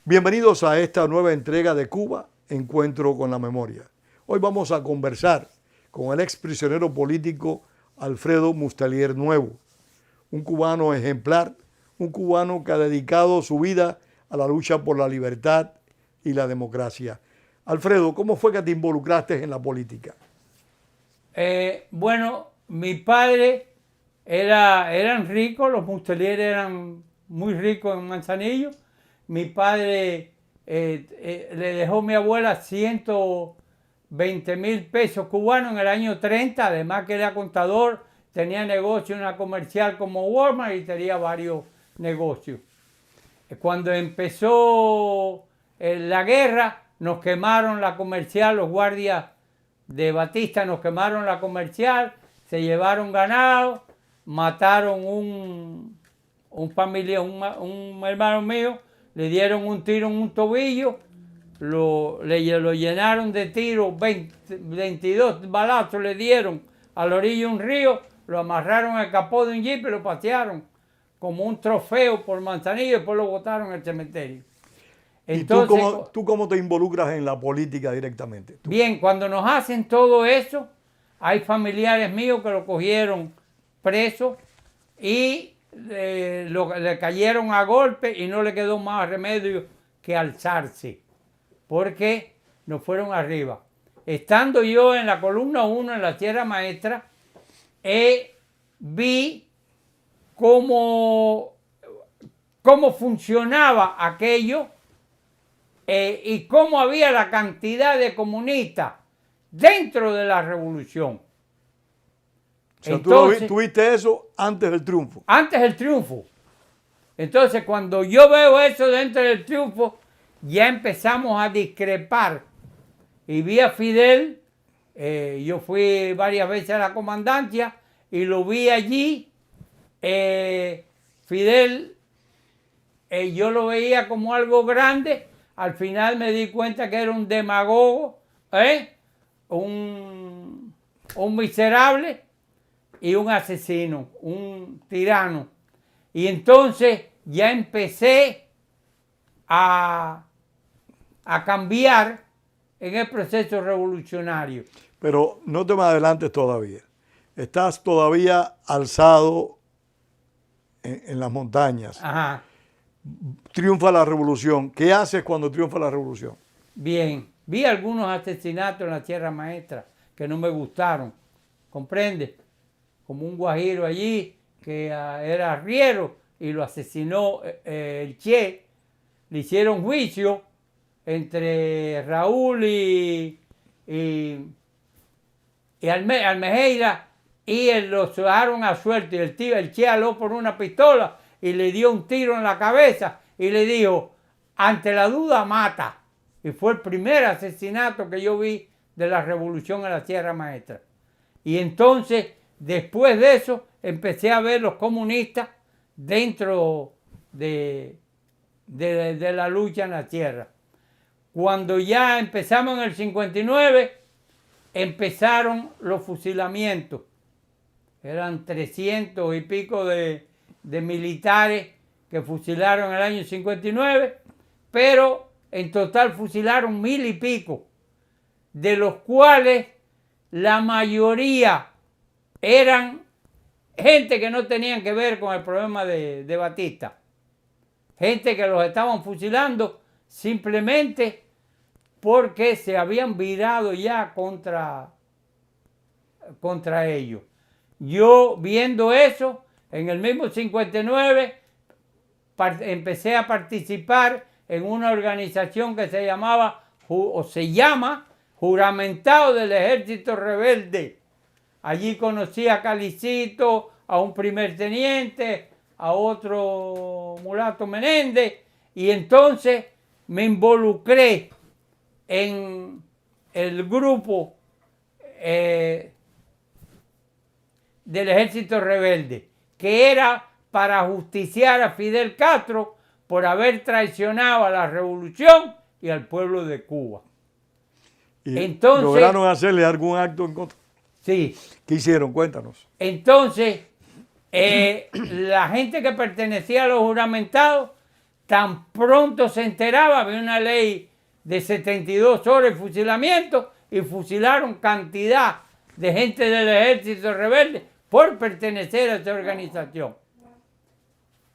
Bienvenidos a esta nueva entrega de Cuba, Encuentro con la Memoria. Hoy vamos a conversar con el ex prisionero político Alfredo Mustelier Nuevo, un cubano ejemplar, un cubano que ha dedicado su vida a la lucha por la libertad y la democracia. Alfredo, ¿cómo fue que te involucraste en la política? Bueno, mi padre eran ricos, los Mustelier eran muy ricos en Manzanillo. Mi padre le dejó a mi abuela 120,000 pesos cubanos en el año 30, además que era contador, tenía negocio en una comercial como Walmart y tenía varios negocios. Cuando empezó la guerra, nos quemaron la comercial, los guardias de Batista nos quemaron la comercial, se llevaron ganado, mataron un hermano mío, le dieron un tiro en un tobillo, lo llenaron de tiros, 22 balazos le dieron a la orilla de un río, lo amarraron al capó de un jeep y lo pasearon como un trofeo por Manzanillo y después lo botaron en el cementerio. Entonces, ¿Y tú cómo te involucras en la política directamente? ¿Tú? Bien, cuando nos hacen todo eso, hay familiares míos que lo cogieron preso y le cayeron a golpe y no le quedó más remedio que alzarse, porque nos fueron arriba. Estando yo en la columna 1 en la Sierra Maestra, vi cómo funcionaba aquello y cómo había la cantidad de comunistas dentro de la revolución. O sea, Entonces, tú viste eso antes del triunfo. Antes del triunfo. Entonces, cuando yo veo eso dentro del triunfo, ya empezamos a discrepar. Y vi a Fidel, yo fui varias veces a la comandancia y lo vi allí. Fidel, yo lo veía como algo grande. Al final me di cuenta que era un demagogo, un miserable y un asesino, un tirano. Y entonces ya empecé a cambiar en el proceso revolucionario. Pero no te me adelantes todavía. Estás todavía alzado en las montañas. Ajá. Triunfa la revolución. ¿Qué haces cuando triunfa la revolución? Bien, vi algunos asesinatos en la Sierra Maestra que no me gustaron, ¿comprende? Como un guajiro allí que era arriero y lo asesinó el Che. Le hicieron juicio entre Raúl y Almejeira y los dejaron a suelto. Y el Che aló por una pistola y le dio un tiro en la cabeza y le dijo, ante la duda mata. Y fue el primer asesinato que yo vi de la revolución en la Sierra Maestra. Y entonces, después de eso, empecé a ver los comunistas dentro de la lucha en la tierra. Cuando ya empezamos en el 59, empezaron los fusilamientos. Eran 300 y pico de militares que fusilaron en el año 59, pero en total fusilaron 1,000 y pico, de los cuales la mayoría eran gente que no tenían que ver con el problema de Batista. Gente que los estaban fusilando simplemente porque se habían virado ya contra ellos. Yo, viendo eso, en el mismo 59, empecé a participar en una organización que se llamaba, o se llama, Juramentado del Ejército Rebelde. Allí conocí a Calicito, a un primer teniente, a otro mulato Menéndez, y entonces me involucré en el grupo del Ejército Rebelde, que era para justiciar a Fidel Castro por haber traicionado a la revolución y al pueblo de Cuba. ¿Y entonces, lograron hacerle algún acto en contra? Sí. ¿Qué hicieron? Cuéntanos. Entonces, la gente que pertenecía a los juramentados, tan pronto se enteraba, había una ley de 72 horas de fusilamiento y fusilaron cantidad de gente del Ejército Rebelde por pertenecer a esa organización.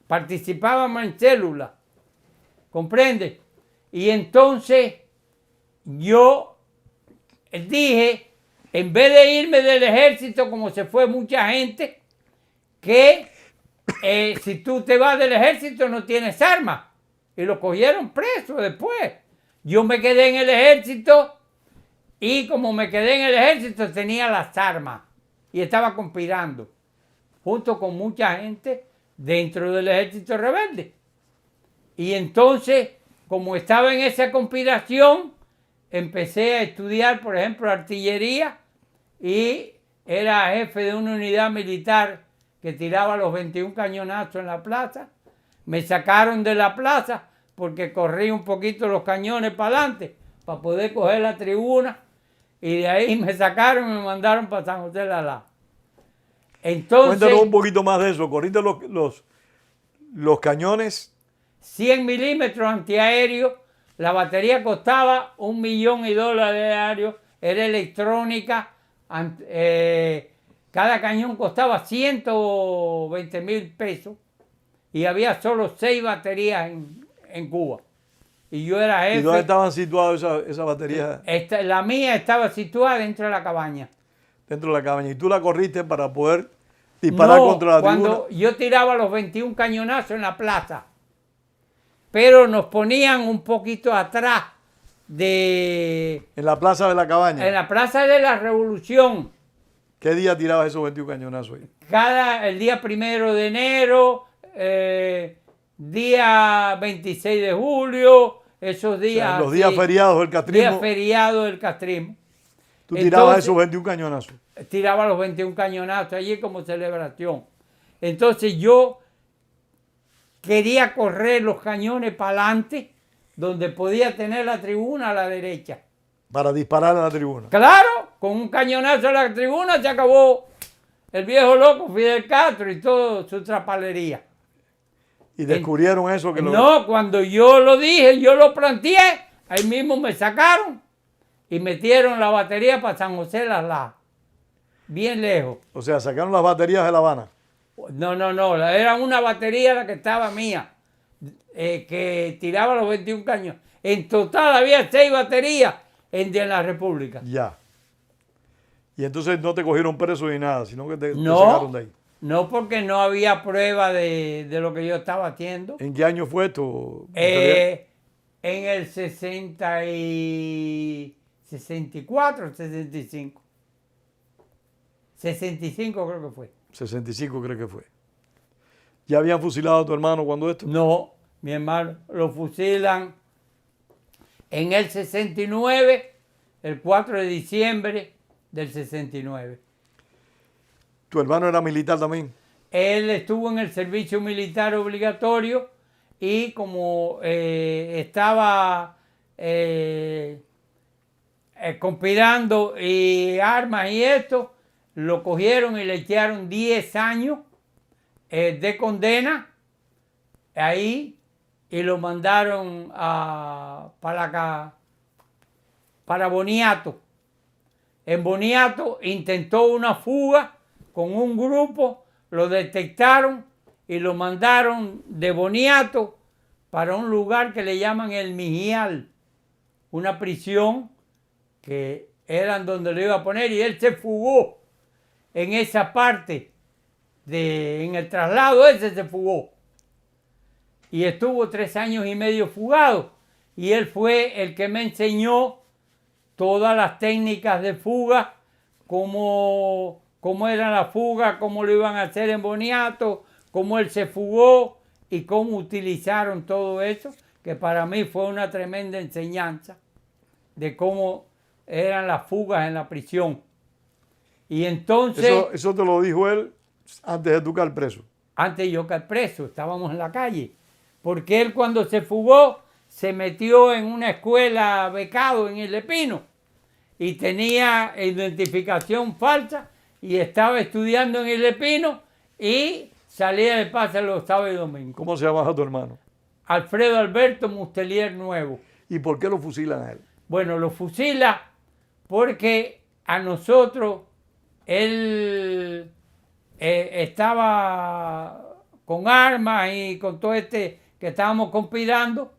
Participábamos en células, ¿comprende? Y entonces yo dije, en vez de irme del ejército, como se fue mucha gente, que si tú te vas del ejército no tienes armas. Y lo cogieron preso después. Yo me quedé en el ejército y como me quedé en el ejército tenía las armas y estaba conspirando junto con mucha gente dentro del Ejército Rebelde. Y entonces, como estaba en esa conspiración, empecé a estudiar, por ejemplo, artillería y era jefe de una unidad militar que tiraba los 21 cañonazos en la plaza. Me sacaron de la plaza porque corrí un poquito los cañones para adelante para poder coger la tribuna y de ahí me sacaron y me mandaron para San José de Lalá. Entonces, cuéntanos un poquito más de eso. Corriste los cañones. 100 milímetros antiaéreos, la batería costaba $1.000.000 diarios, era electrónica, cada cañón costaba 120,000 pesos y había solo 6 baterías en Cuba. Y yo era jefe. ¿Y dónde estaban situadas esas baterías? La mía estaba situada dentro de la cabaña. Dentro de la cabaña. ¿Y tú la corriste para poder disparar contra la tribuna? Cuando yo tiraba los 21 cañonazos en la plaza, pero nos ponían un poquito atrás de... En la plaza de la cabaña. En la plaza de la Revolución. ¿Qué día tirabas esos 21 cañonazos ahí? El día 1 de enero, día 26 de julio, esos días... O sea, los días feriados del castrismo. Días feriados del castrismo. Tú tirabas esos 21 cañonazos. Tiraba los 21 cañonazos allí como celebración. Entonces yo quería correr los cañones para adelante, donde podía tener la tribuna a la derecha. Para disparar a la tribuna. Claro, con un cañonazo a la tribuna se acabó el viejo loco Fidel Castro y toda su trapalería. ¿Y descubrieron eso? No, cuando yo lo dije, yo lo planteé, ahí mismo me sacaron y metieron la batería para San José de Lalá, bien lejos. O sea, sacaron las baterías de La Habana. No, era una batería la que estaba mía, que tiraba los 21 cañones. En total había 6 baterías en la República. Ya. Y entonces no te cogieron preso ni nada, sino que te sacaron de ahí. No, porque no había prueba de lo que yo estaba haciendo. ¿En qué año fue esto? En el 64, 65. 65 creo que fue. 65 creo que fue. ¿Ya habían fusilado a tu hermano cuando esto? No, mi hermano lo fusilan en el 69, el 4 de diciembre del 69. ¿Tu hermano era militar también? Él estuvo en el servicio militar obligatorio y como estaba conspirando y armas y esto, lo cogieron y le echaron 10 años de condena ahí y lo mandaron para Boniato. En Boniato intentó una fuga con un grupo, lo detectaron y lo mandaron de Boniato para un lugar que le llaman el Mijial, una prisión que eran donde lo iba a poner, y él se fugó en esa parte, en el traslado ese se fugó. Y estuvo 3 años y medio fugado, y él fue el que me enseñó todas las técnicas de fuga, cómo era la fuga, cómo lo iban a hacer en Boniato, cómo él se fugó y cómo utilizaron todo eso, que para mí fue una tremenda enseñanza de cómo eran las fugas en la prisión. Y entonces... Eso te lo dijo él antes de tú caer preso. Antes de yo caer preso, estábamos en la calle. Porque él cuando se fugó, se metió en una escuela becado en El Espino y tenía identificación falsa y estaba estudiando en El Espino y salía de pase los sábados y domingos. ¿Cómo se llamaba tu hermano? Alfredo Alberto Mustelier Nuevo. ¿Y por qué lo fusilan a él? Bueno, lo fusila porque a nosotros él estaba con armas y con todo que estábamos conspirando,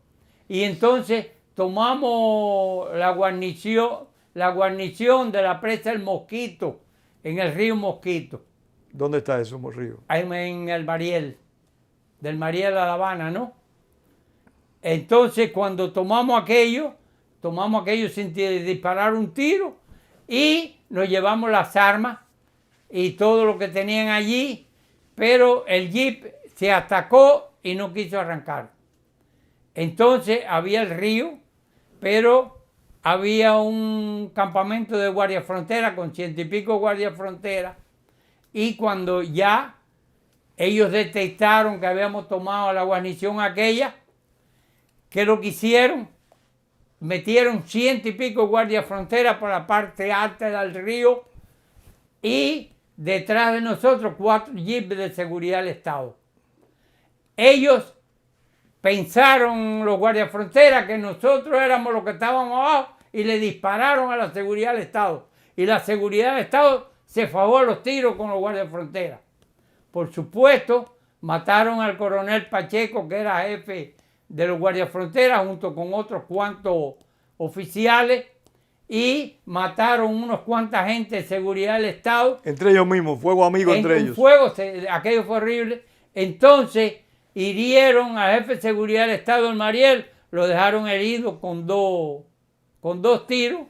y entonces tomamos la guarnición de la presa El Mosquito, en el río Mosquito. ¿Dónde está ese río? Ahí en el Mariel, del Mariel a La Habana, ¿no? Entonces cuando tomamos aquello sin disparar un tiro, y nos llevamos las armas y todo lo que tenían allí, pero el jeep se atacó y no quiso arrancar. Entonces había el río, pero había un campamento de guardia frontera con 100 y pico guardias frontera, y cuando ya ellos detectaron que habíamos tomado la guarnición aquella, ¿qué lo que hicieron? Metieron 100 y pico guardias frontera por la parte alta del río, y detrás de nosotros 4 jeeps de seguridad del Estado. Ellos pensaron, los guardias frontera, que nosotros éramos los que estábamos abajo, y le dispararon a la seguridad del Estado. Y la seguridad del Estado se fajó a los tiros con los guardias frontera. Por supuesto, mataron al coronel Pacheco, que era jefe de los guardias frontera, junto con otros cuantos oficiales, y mataron unos cuantas gente de seguridad del Estado. Entre ellos mismos, fuego amigo entre ellos. Fuego, aquello fue horrible. Entonces hirieron al jefe de seguridad del Estado, el Mariel, lo dejaron herido con dos tiros,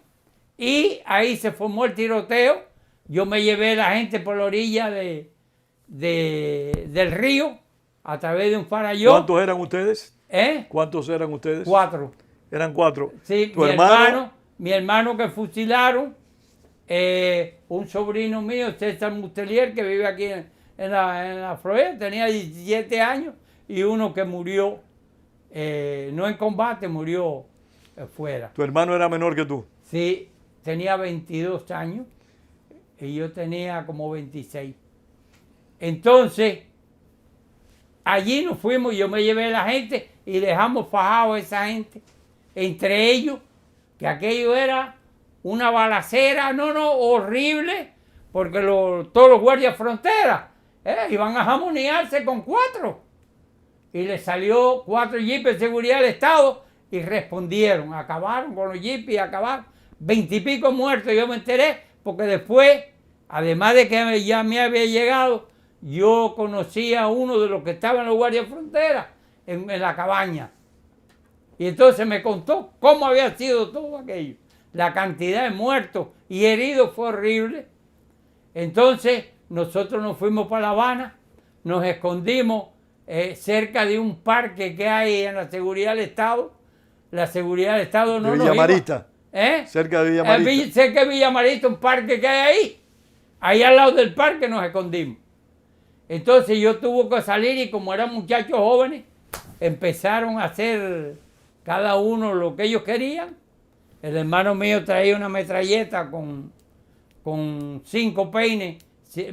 y ahí se formó el tiroteo. Yo me llevé la gente por la orilla del río, a través de un farallón. ¿Cuántos eran ustedes? ¿Cuántos eran ustedes? 4. Eran 4. Sí, mi hermano que fusilaron, un sobrino mío, César Mustelier, que vive aquí en la Florida, tenía 17 años, y uno que murió, no en combate, murió fuera. ¿Tu hermano era menor que tú? Sí, tenía 22 años y yo tenía como 26. Entonces, allí nos fuimos, yo me llevé a la gente y dejamos fajado a esa gente, entre ellos, que aquello era una balacera, horrible, porque todos los guardias fronteras iban a jamonearse con 4. Y les salió 4 jeeps de seguridad del Estado y respondieron, acabaron con los jeeps y acabaron. 20 y pico muertos, yo me enteré, porque después, además de que ya me había llegado, yo conocí a uno de los que estaban en los guardias fronteras en la cabaña. Y entonces me contó cómo había sido todo aquello. La cantidad de muertos y heridos fue horrible. Entonces nosotros nos fuimos para La Habana, nos escondimos cerca de un parque que hay en la seguridad del Estado. La seguridad del Estado no nos Villamarista. Cerca de Villamarista. Cerca de Villamarista, un parque que hay ahí. Ahí al lado del parque nos escondimos. Entonces yo tuve que salir, y como eran muchachos jóvenes, empezaron a hacer cada uno lo que ellos querían. El hermano mío traía una metralleta con 5 peines,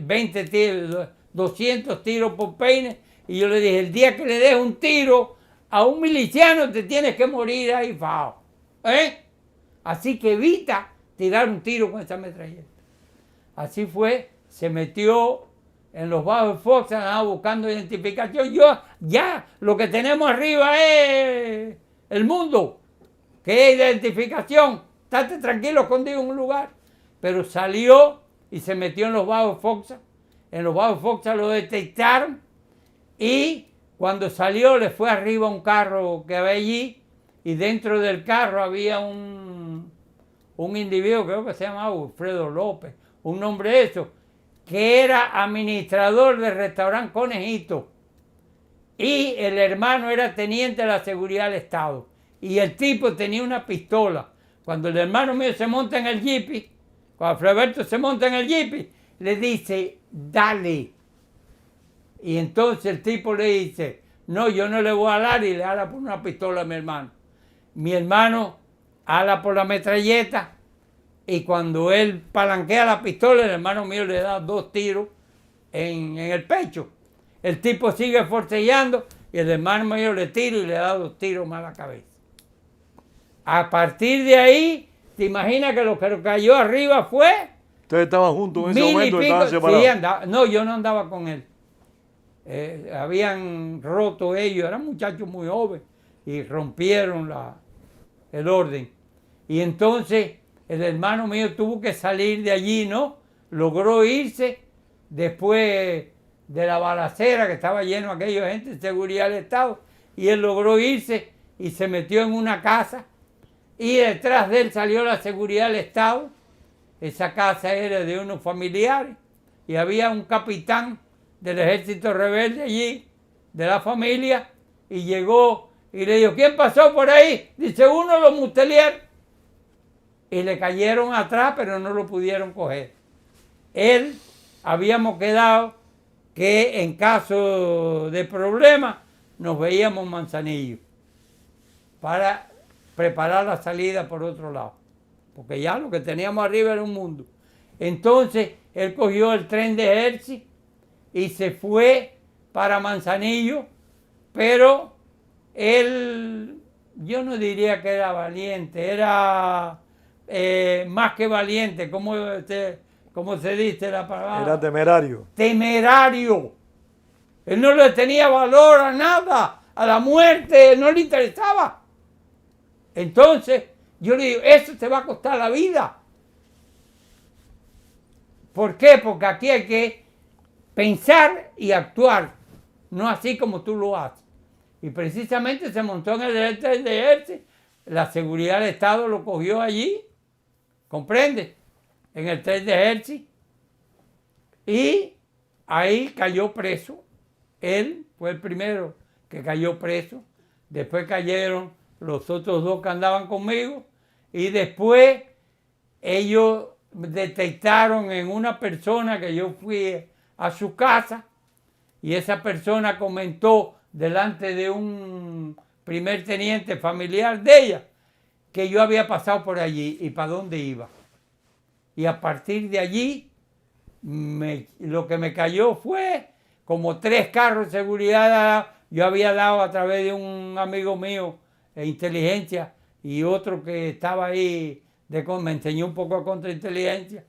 20 tiros, 200 tiros por peine. Y yo le dije, el día que le des un tiro a un miliciano te tienes que morir ahí, fao. Así que evita tirar un tiro con esa metralleta. Así fue, se metió en los bajos de Fox andaba buscando identificación. Yo, ya, lo que tenemos arriba es el mundo, que es identificación. Estate tranquilo, escondido en un lugar. Pero salió y se metió en los bajos de Fox. En los bajos de Fox lo detectaron y cuando salió le fue arriba un carro que había allí y dentro del carro había un individuo, creo que se llamaba Alfredo López, un nombre de eso, que era administrador del restaurante Conejito y el hermano era teniente de la seguridad del Estado y el tipo tenía una pistola. Cuando el hermano mío se monta en el jeep, cuando Alfredo se monta en el jeep, le dice, dale. Y entonces el tipo le dice, no, yo no le voy a dar, y le ala por una pistola a mi hermano. Mi hermano ala por la metralleta y cuando él palanquea la pistola, el hermano mío le da 2 tiros en el pecho. El tipo sigue forcejeando y el hermano mío le tira y le da 2 tiros más a la cabeza. A partir de ahí, ¿te imaginas que lo que cayó arriba fue? ¿Ustedes estaban juntos en ese momento o estaban separados? Sí, andaba, no, yo no andaba con él. Habían roto ellos, eran muchachos muy jóvenes y rompieron el orden. Y entonces el hermano mío tuvo que salir de allí, ¿no? Logró irse después de la balacera que estaba lleno de aquellos gente de seguridad del Estado y él logró irse y se metió en una casa y detrás de él salió la seguridad del Estado. Esa casa era de unos familiares y había un capitán del ejército rebelde allí, de la familia, y llegó y le dijo, ¿quién pasó por ahí? Dice, uno de los Mustellier. Y le cayeron atrás, pero no lo pudieron coger. Él, habíamos quedado que en caso de problema nos veíamos en Manzanillo para preparar la salida por otro lado. Porque ya lo que teníamos arriba era un mundo. Entonces, él cogió el tren de Hershey y se fue para Manzanillo, pero él, yo no diría que era valiente, era más que valiente, ¿cómo se dice la palabra? Era temerario. Temerario. Él no le tenía valor a nada, a la muerte, no le interesaba. Entonces, yo le digo, eso te va a costar la vida. ¿Por qué? Porque aquí hay que pensar y actuar, no así como tú lo haces. Y precisamente se montó en el tren de Hershey, la seguridad del Estado lo cogió allí, ¿comprende? En el tren de Hershey. Y ahí cayó preso. Él fue el primero que cayó preso. Después cayeron los otros 2 que andaban conmigo. Y después ellos detectaron en una persona que yo fui a su casa y esa persona comentó delante de un primer teniente familiar de ella que yo había pasado por allí y para dónde iba. Y a partir de allí lo que me cayó fue como 3 carros de seguridad. Yo había dado a través de un amigo mío de inteligencia y otro que estaba ahí, me enseñó un poco de contrainteligencia.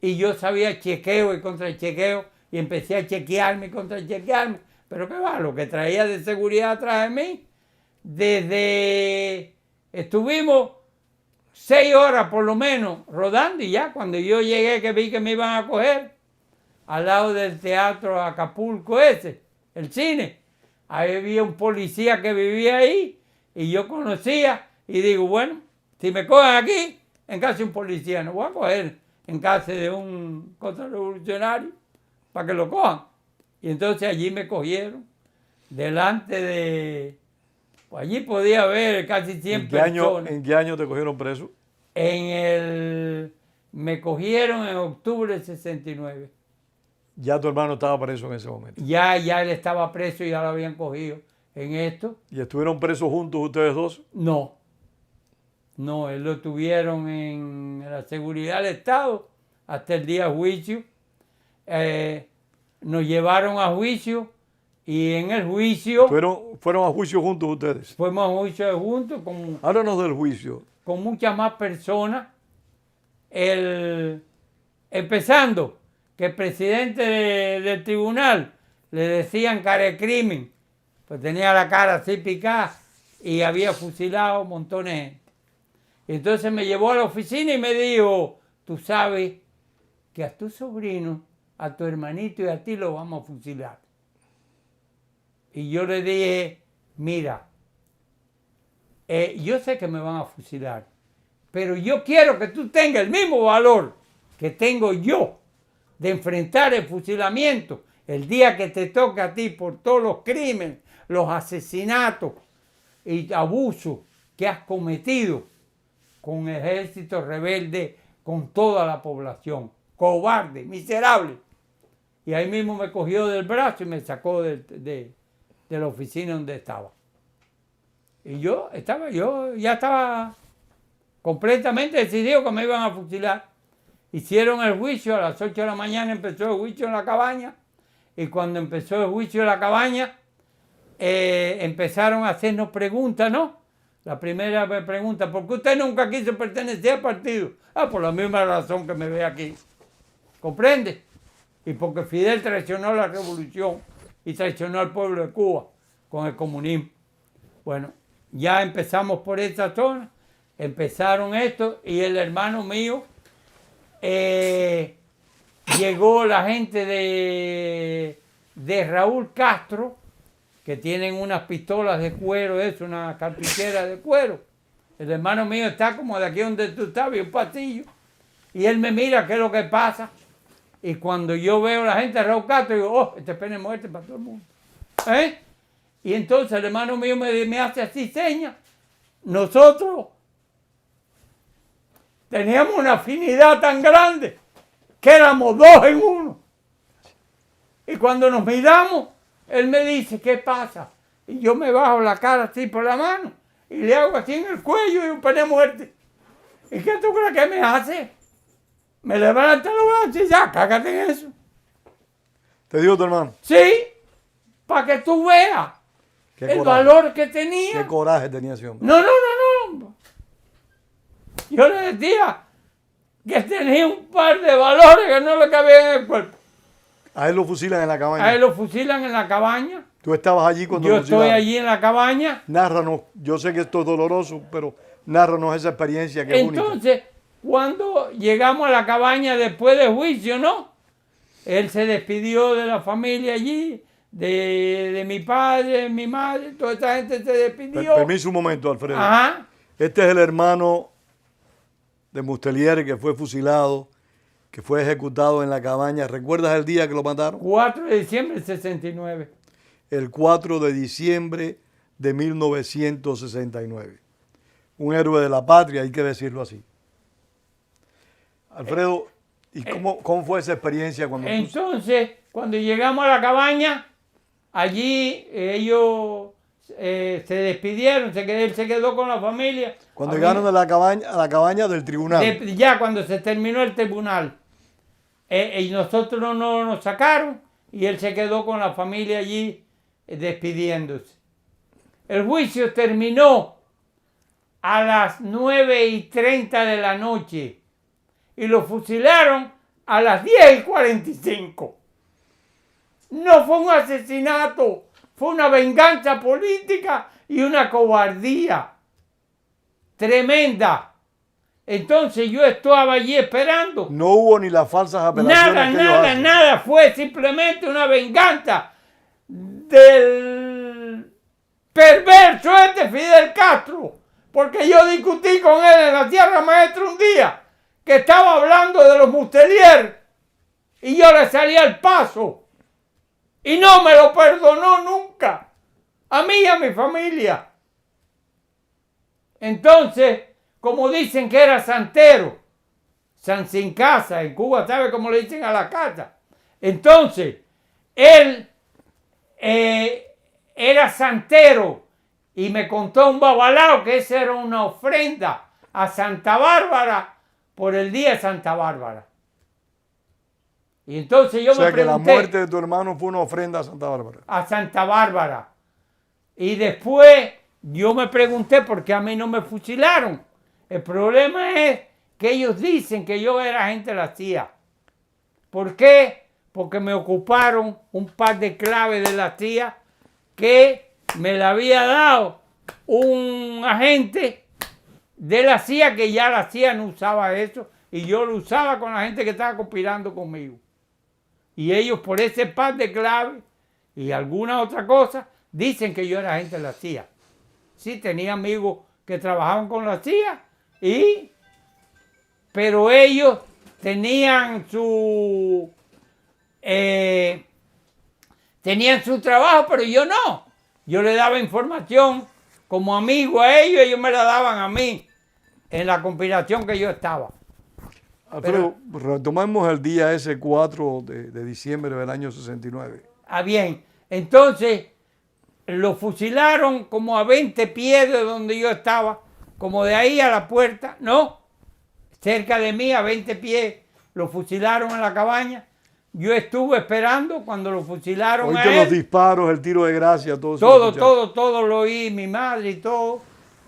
Y yo sabía chequeo y contrachequeo y empecé a chequearme y contrachequearme. Pero qué va, lo que traía de seguridad atrás de mí, estuvimos 6 horas por lo menos rodando y ya cuando yo llegué que vi que me iban a coger al lado del teatro Acapulco ese, el cine, ahí había un policía que vivía ahí y yo conocía y digo, bueno, si me cogen aquí, en casa de un policía, no voy a coger en casa de un contrarrevolucionario para que lo cojan. Y entonces allí me cogieron delante de... Pues allí podía haber casi 100 personas. ¿En qué año te cogieron preso? Me cogieron en octubre del 69. Ya tu hermano estaba preso en ese momento. Ya él estaba preso y ya lo habían cogido en esto. ¿Y estuvieron presos juntos ustedes 2? No, él lo tuvieron en la seguridad del Estado hasta el día de juicio. Nos llevaron a juicio y en el juicio... ¿Fueron a juicio juntos ustedes? Fuimos a juicio juntos Háblanos del juicio. Con muchas más personas. Empezando, que el presidente del tribunal le decían cara de crimen, pues tenía la cara así picada y había fusilado montones de gente. Entonces me llevó a la oficina y me dijo, tú sabes que a tu sobrino, a tu hermanito y a ti lo vamos a fusilar. Y yo le dije, mira, yo sé que me van a fusilar, pero yo quiero que tú tengas el mismo valor que tengo yo de enfrentar el fusilamiento el día que te toque a ti por todos los crímenes, los asesinatos y abusos que has cometido con el ejército rebelde, con toda la población, cobarde, miserable. Y ahí mismo me cogió del brazo y me sacó de la oficina donde estaba. Y yo ya estaba completamente decidido que me iban a fusilar. Hicieron el juicio, a las 8 de la mañana empezó el juicio en la cabaña, y cuando empezó el juicio en la cabaña, empezaron a hacernos preguntas, ¿no? La primera pregunta, ¿por qué usted nunca quiso pertenecer al partido? Por la misma razón que me ve aquí. ¿Comprende? Y porque Fidel traicionó la revolución y traicionó al pueblo de Cuba con el comunismo. Bueno, ya empezamos por esa zona, empezaron esto, y el hermano mío, llegó la gente de Raúl Castro, que tienen unas pistolas de cuero, una cartuchera de cuero. El hermano mío está como de aquí donde tú estás, y un pasillo, y él me mira qué es lo que pasa, y cuando yo veo a la gente de Raúl Castro, digo, oh, este pene es muerte para todo el mundo. Y entonces el hermano mío me hace así señas. Nosotros teníamos una afinidad tan grande que éramos dos en uno. Y cuando nos miramos, él me dice, ¿qué pasa? Y yo me bajo la cara así por la mano y le hago así en el cuello y un pene muerte. ¿Y qué tú crees que me hace? Me levanta los brazos y ya, cágate en eso. ¿Te digo tu hermano? Sí, para que tú veas el valor que tenía. ¿Qué coraje tenía ese hombre? No. Yo le decía que tenía un par de valores que no le cabían en el cuerpo. A él lo fusilan en la cabaña. A él lo fusilan en la cabaña. ¿Tú estabas allí cuando Yo lo fusilaron? estoy allí en la cabaña. Nárranos, yo sé que esto es doloroso, pero nárranos esa experiencia que es única. Entonces, cuando llegamos a la cabaña después del juicio, ¿no? Él se despidió de la familia allí, de mi padre, mi madre, toda esa gente se despidió. Permiso un momento, Alfredo. Ajá. Este es el hermano de Mustelier que fue fusilado, que fue ejecutado en la cabaña. ¿Recuerdas el día que lo mataron? 4 de diciembre del 69. El 4 de diciembre de 1969. Un héroe de la patria, hay que decirlo así. Alfredo, ¿y cómo fue esa experiencia cuando Entonces, cuando llegamos a la cabaña, allí ellos se despidieron, él se quedó con la familia. Cuando llegaron a la cabaña del tribunal? Ya cuando se terminó el tribunal. Y nosotros no nos sacaron y él se quedó con la familia allí despidiéndose. El juicio terminó a las 9:30 de la noche y lo fusilaron a las 10:45. No fue un asesinato, fue una venganza política y una cobardía tremenda. Entonces yo estaba allí esperando. No hubo ni las falsas apelaciones. Nada, fue simplemente una venganza del perverso Fidel Castro. Porque yo discutí con él en la Sierra Maestra un día, que estaba hablando de los Mustelier, y yo le salí al paso. Y no me lo perdonó nunca. A mí y a mi familia. Entonces, como dicen que era santero, san sin casa, en Cuba, ¿sabe cómo le dicen a la casa? Entonces, él era santero y me contó un babalao que esa era una ofrenda a Santa Bárbara por el día de Santa Bárbara. Y entonces yo me pregunté... que la muerte de tu hermano fue una ofrenda a Santa Bárbara. A Santa Bárbara. Y después yo me pregunté por qué a mí no me fusilaron. El problema es que ellos dicen que yo era agente de la CIA. ¿Por qué? Porque me ocuparon un par de claves de la CIA que me la había dado un agente de la CIA, que ya la CIA no usaba eso, y yo lo usaba con la gente que estaba conspirando conmigo. Y ellos, por ese par de claves y alguna otra cosa, dicen que yo era agente de la CIA. Sí, tenía amigos que trabajaban con la CIA, pero ellos tenían su trabajo, pero yo no. Yo le daba información como amigo a ellos, ellos me la daban a mí en la conspiración que yo estaba. Alfredo, retomamos el día ese 4 de diciembre del año 69. Bien. Entonces, lo fusilaron como a 20 pies de donde yo estaba, como de ahí a la puerta, ¿no? Cerca de mí, a 20 pies, lo fusilaron en la cabaña. Yo estuve esperando cuando lo fusilaron a él. Los disparos, el tiro de gracia, todo eso. Todo lo oí, mi madre y todo.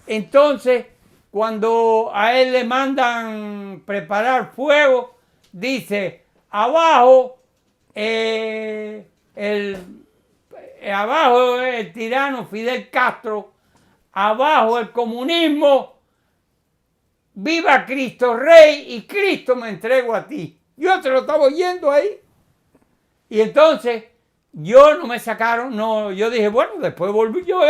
Entonces, cuando a él le mandan preparar fuego, dice, abajo abajo el tirano Fidel Castro, abajo el comunismo, viva Cristo Rey y Cristo me entrego a ti. Yo te lo estaba oyendo ahí. Y entonces yo no me sacaron, no, yo dije, bueno, después volví yo.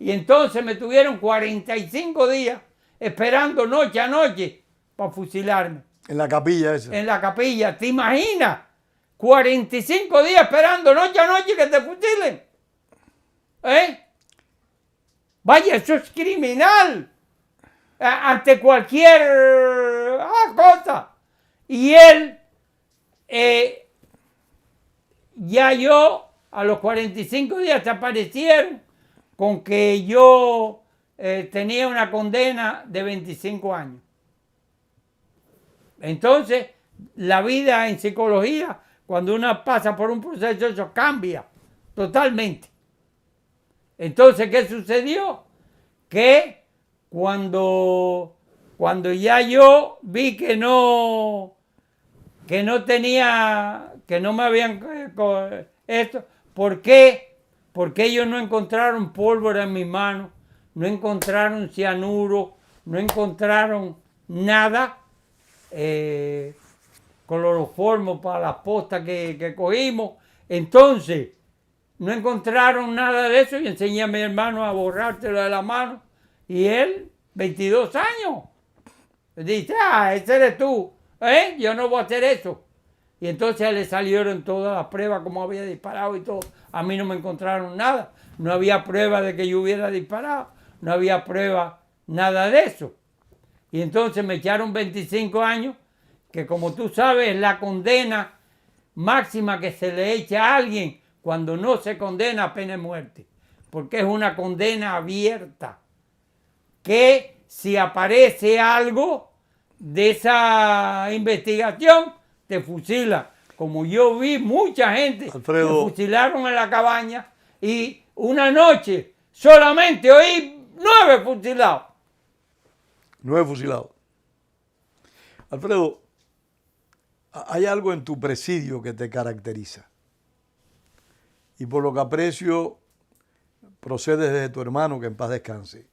Y entonces me tuvieron 45 días esperando noche a noche para fusilarme. En la capilla esa. En la capilla, ¿te imaginas? 45 días esperando noche a noche que te fusilen. Vaya, eso es criminal. Ante cualquier cosa. Y él, ya yo, a los 45 días se aparecieron con que yo tenía una condena de 25 años. Entonces, la vida en psicología, cuando uno pasa por un proceso, eso cambia totalmente. Entonces, ¿qué sucedió? Que cuando ya yo vi que no tenía, que no me habían esto, ¿por qué? Porque ellos no encontraron pólvora en mis manos, no encontraron cianuro, no encontraron nada, cloroformo para las postas que cogimos. Entonces, no encontraron nada de eso y enseñé a mi hermano a borrártelo de la mano. Y él, 22 años, dice, ese eres tú, yo no voy a hacer eso. Y entonces le salieron todas las pruebas, como había disparado y todo. A mí no me encontraron nada. No había prueba de que yo hubiera disparado. No había prueba, nada de eso. Y entonces me echaron 25 años, que como tú sabes es la condena máxima que se le echa a alguien cuando no se condena a pena de muerte. Porque es una condena abierta. Que si aparece algo de esa investigación, te fusila. Como yo vi mucha gente, Alfredo, que fusilaron en la cabaña y una noche solamente oí 9 fusilados. 9 fusilados. Alfredo, hay algo en tu presidio que te caracteriza. Y por lo que aprecio, procedes desde tu hermano, que en paz descanse.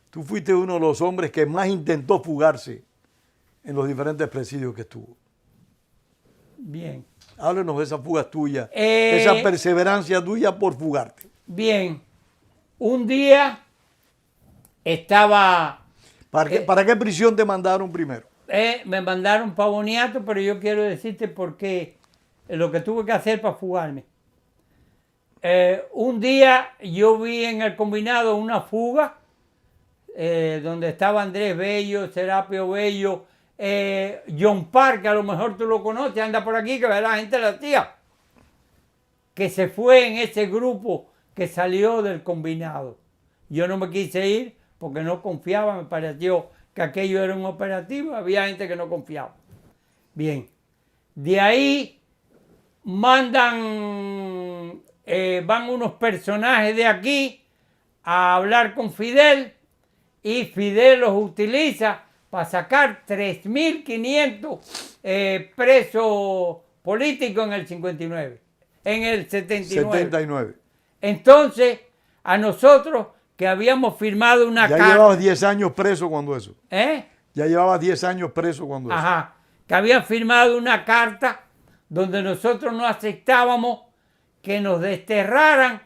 Tú fuiste uno de los hombres que más intentó fugarse en los diferentes presidios que estuvo. Bien. Háblenos de esas fugas tuyas, esa perseverancia tuya por fugarte. Bien. Un día estaba... ¿Para qué prisión te mandaron primero? Me mandaron para Boniato, pero yo quiero decirte por qué, lo que tuve que hacer para fugarme. Un día yo vi en el combinado una fuga donde estaba Andrés Bello, Serapio Bello, John Park, que a lo mejor tú lo conoces, anda por aquí, que la gente la hacía, que se fue en ese grupo que salió del combinado. Yo no me quise ir porque no confiaba, me pareció que aquello era un operativo, había gente que no confiaba. Bien, de ahí van unos personajes de aquí a hablar con Fidel y Fidel los utiliza para sacar 3.500 presos político en el 59, en el 79. 79. Entonces, a nosotros que habíamos firmado una Ya carta. llevabas 10 años preso cuando eso. ¿Eh? Ya llevabas 10 años preso cuando eso. Ajá. Que habían firmado una carta donde nosotros no aceptábamos que nos desterraran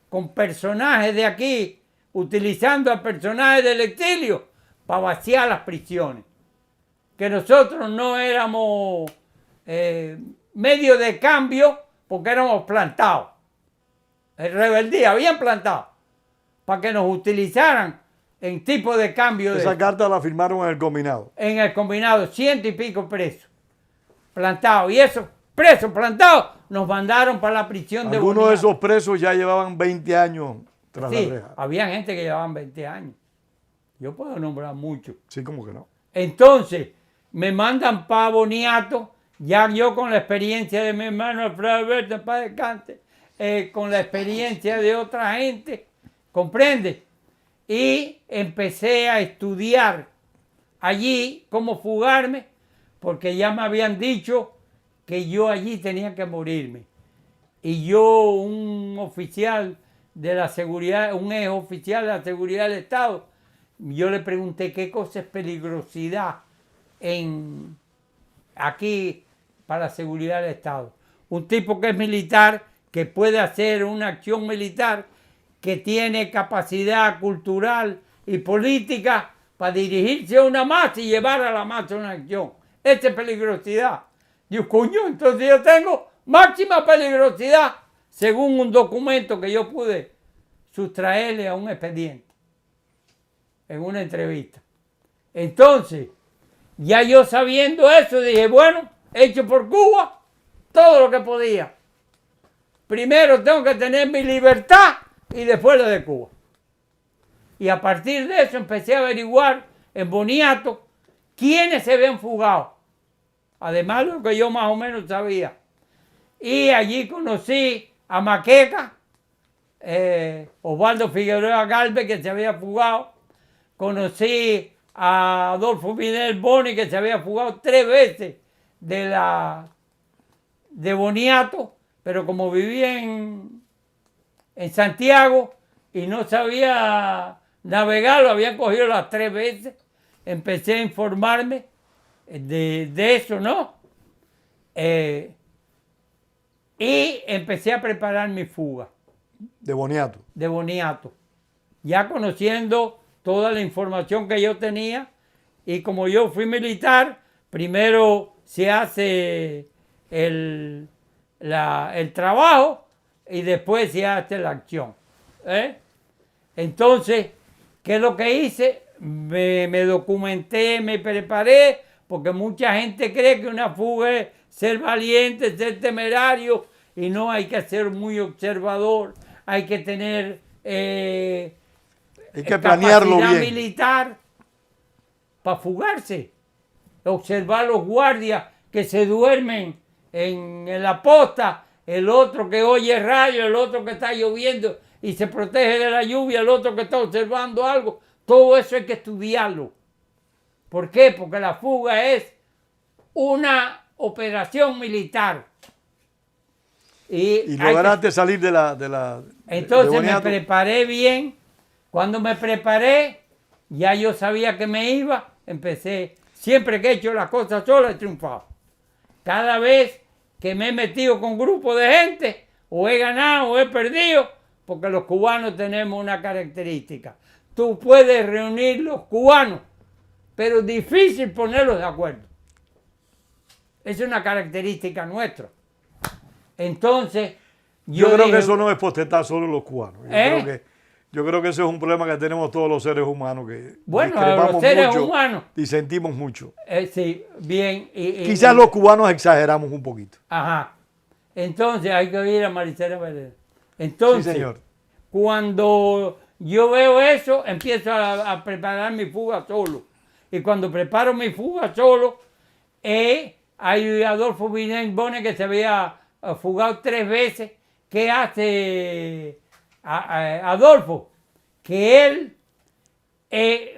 con personajes de aquí, utilizando a personajes del exilio para vaciar las prisiones. Que nosotros no éramos medio de cambio porque éramos plantados. En rebeldía, habían plantado para que nos utilizaran en tipo de cambio. Esa carta la firmaron en el combinado. En el combinado, 100 y pico presos plantados. Y esos presos plantados nos mandaron para la prisión de Algunos de Boniato. esos presos ya llevaban 20 años tras Sí, la reja. había gente que llevaban 20 años. Yo puedo nombrar muchos. Sí, como que no. Entonces, me mandan para Boniato, ya yo con la experiencia de mi hermano Alfredo Alberto, en paz descanse, con la experiencia de otra gente, ¿comprende? Y empecé a estudiar allí cómo fugarme, porque ya me habían dicho que yo allí tenía que morirme. Y yo, un oficial de la seguridad, un ex oficial de la seguridad del Estado, yo le pregunté qué cosa es peligrosidad aquí para la seguridad del Estado. Un tipo que es militar, que puede hacer una acción militar, que tiene capacidad cultural y política para dirigirse a una masa y llevar a la masa una acción. Esa es peligrosidad. Digo, coño, entonces yo tengo máxima peligrosidad, según un documento que yo pude sustraerle a un expediente en una entrevista. Entonces, ya yo sabiendo eso, dije, bueno, hecho por Cuba todo lo que podía. Primero tengo que tener mi libertad y después la de Cuba. Y a partir de eso empecé a averiguar en Boniato quiénes se habían fugado. Además de lo que yo más o menos sabía. Y allí conocí a Maqueca, Osvaldo Figueroa Galvez, que se había fugado. Conocí a Adolfo Vidal Boni, que se había fugado 3 veces de Boniato, pero como vivía en Santiago y no sabía navegar, lo habían cogido las 3 veces. Empecé a informarme de eso, ¿no? Y empecé a preparar mi fuga. De Boniato. De Boniato. Ya conociendo toda la información que yo tenía, y como yo fui militar, primero se hace el trabajo y después se hace la acción. Entonces, ¿qué es lo que hice? Me documenté, me preparé, porque mucha gente cree que una fuga es ser valiente, ser temerario, y no, hay que ser muy observador, hay que tener hay que planearlo capacidad bien. militar para fugarse. Observar los guardias que se duermen en la posta, el otro que oye rayos, el otro que está lloviendo y se protege de la lluvia, el otro que está observando algo. Todo eso hay que estudiarlo. ¿Por qué? Porque la fuga es una operación militar. Y lograste salir de Entonces de me preparé bien. Cuando me preparé, ya yo sabía que me iba. Empecé, siempre que he hecho las cosas sola, he triunfado. Cada vez que me he metido con grupos de gente, o he ganado o he perdido, porque los cubanos tenemos una característica. Tú puedes reunir los cubanos, pero es difícil ponerlos de acuerdo. Es una característica nuestra. Entonces, yo creo dije, que eso no es potestad solo de los cubanos. Yo creo que eso es un problema que tenemos todos los seres humanos, que bueno, discrepamos los seres mucho, humanos disentimos mucho. Sí, bien. Quizás los cubanos exageramos un poquito. Ajá. Entonces hay que oír a Maricela Vélez. Entonces, Sí, señor. Cuando yo veo eso, empiezo a preparar mi fuga solo. Y cuando preparo mi fuga solo, hay Adolfo Vidal Boni, que se había fugado 3 veces. ¿Qué hace Adolfo? Que él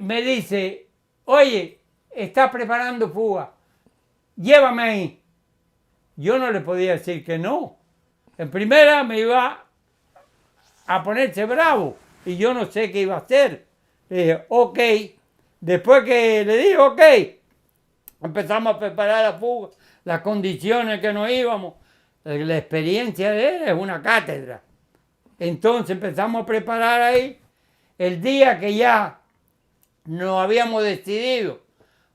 me dice, oye, está preparando fuga, llévame ahí. yo no le podía decir que no. En primera me iba a ponerse bravo y yo no sé qué iba a hacer. Le dije, ok. Después que le dije, ok, empezamos a preparar la fuga, las condiciones que nos íbamos. La experiencia de él es una cátedra. Entonces empezamos a preparar ahí. El día que ya nos habíamos decidido,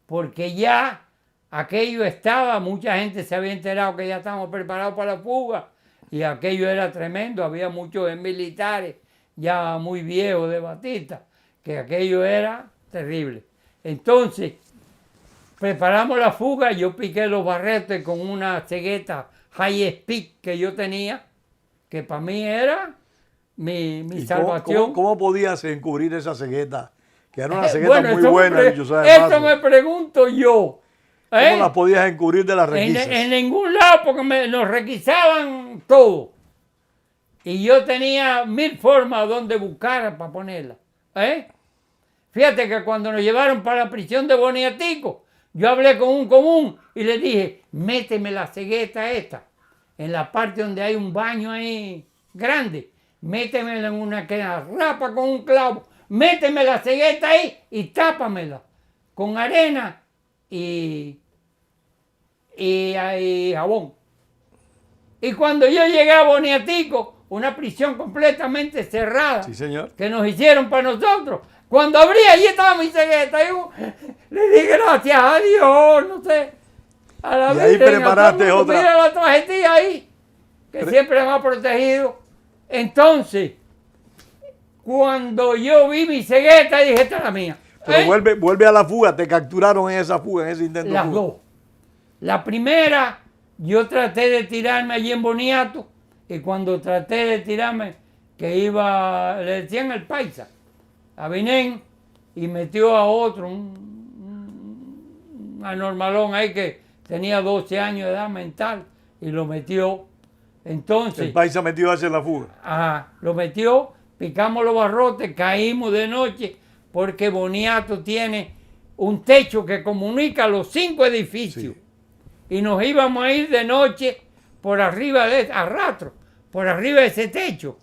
porque ya aquello estaba, mucha gente se había enterado que ya estábamos preparados para la fuga y aquello era tremendo, había muchos militares ya muy viejos de Batista, que aquello era terrible. Entonces, preparamos la fuga, yo piqué los barretes con una cegueta high speed que yo tenía, que para mí era mi salvación. ¿Cómo podías encubrir esa cegueta? Que era una cegueta bueno, muy buena, dicho sea de eso paso. me pregunto yo. ¿Cómo las podías encubrir de las requisas? En ningún lado, porque nos requisaban todo. Y yo tenía 1000 formas donde buscar para ponerla. Fíjate que cuando nos llevaron para la prisión de Boniatico, yo hablé con un común y le dije, méteme la cegueta esta, en la parte donde hay un baño ahí grande, métemela en una que la rapa con un clavo, méteme la cegueta ahí y tápamela con arena y jabón. Y cuando yo llegué a Boniatico, una prisión completamente cerrada, sí, señor, que nos hicieron para nosotros, cuando abrí, allí estaba mi cegueta. Yo le di gracias a Dios, no sé, a la y ahí Virgen, preparaste otra. Mira la tragedia ahí, que siempre me ha protegido. Entonces, cuando yo vi mi cegueta, dije, esta es la mía. Pero vuelve a la fuga, te capturaron en esa fuga, en ese intento de fuga. Las dos. La primera, yo traté de tirarme allí en Boniato, y cuando traté de tirarme, que iba, le decían el paisa, a Binén, y metió a otro, un anormalón ahí que tenía 12 años de edad mental, y lo metió. Entonces, el paisa metió hacia la fuga. Ajá, lo metió, picamos los barrotes, caímos de noche, porque Boniato tiene un techo que comunica los 5 edificios. Sí. Y nos íbamos a ir de noche por arriba a rastro, por arriba de ese techo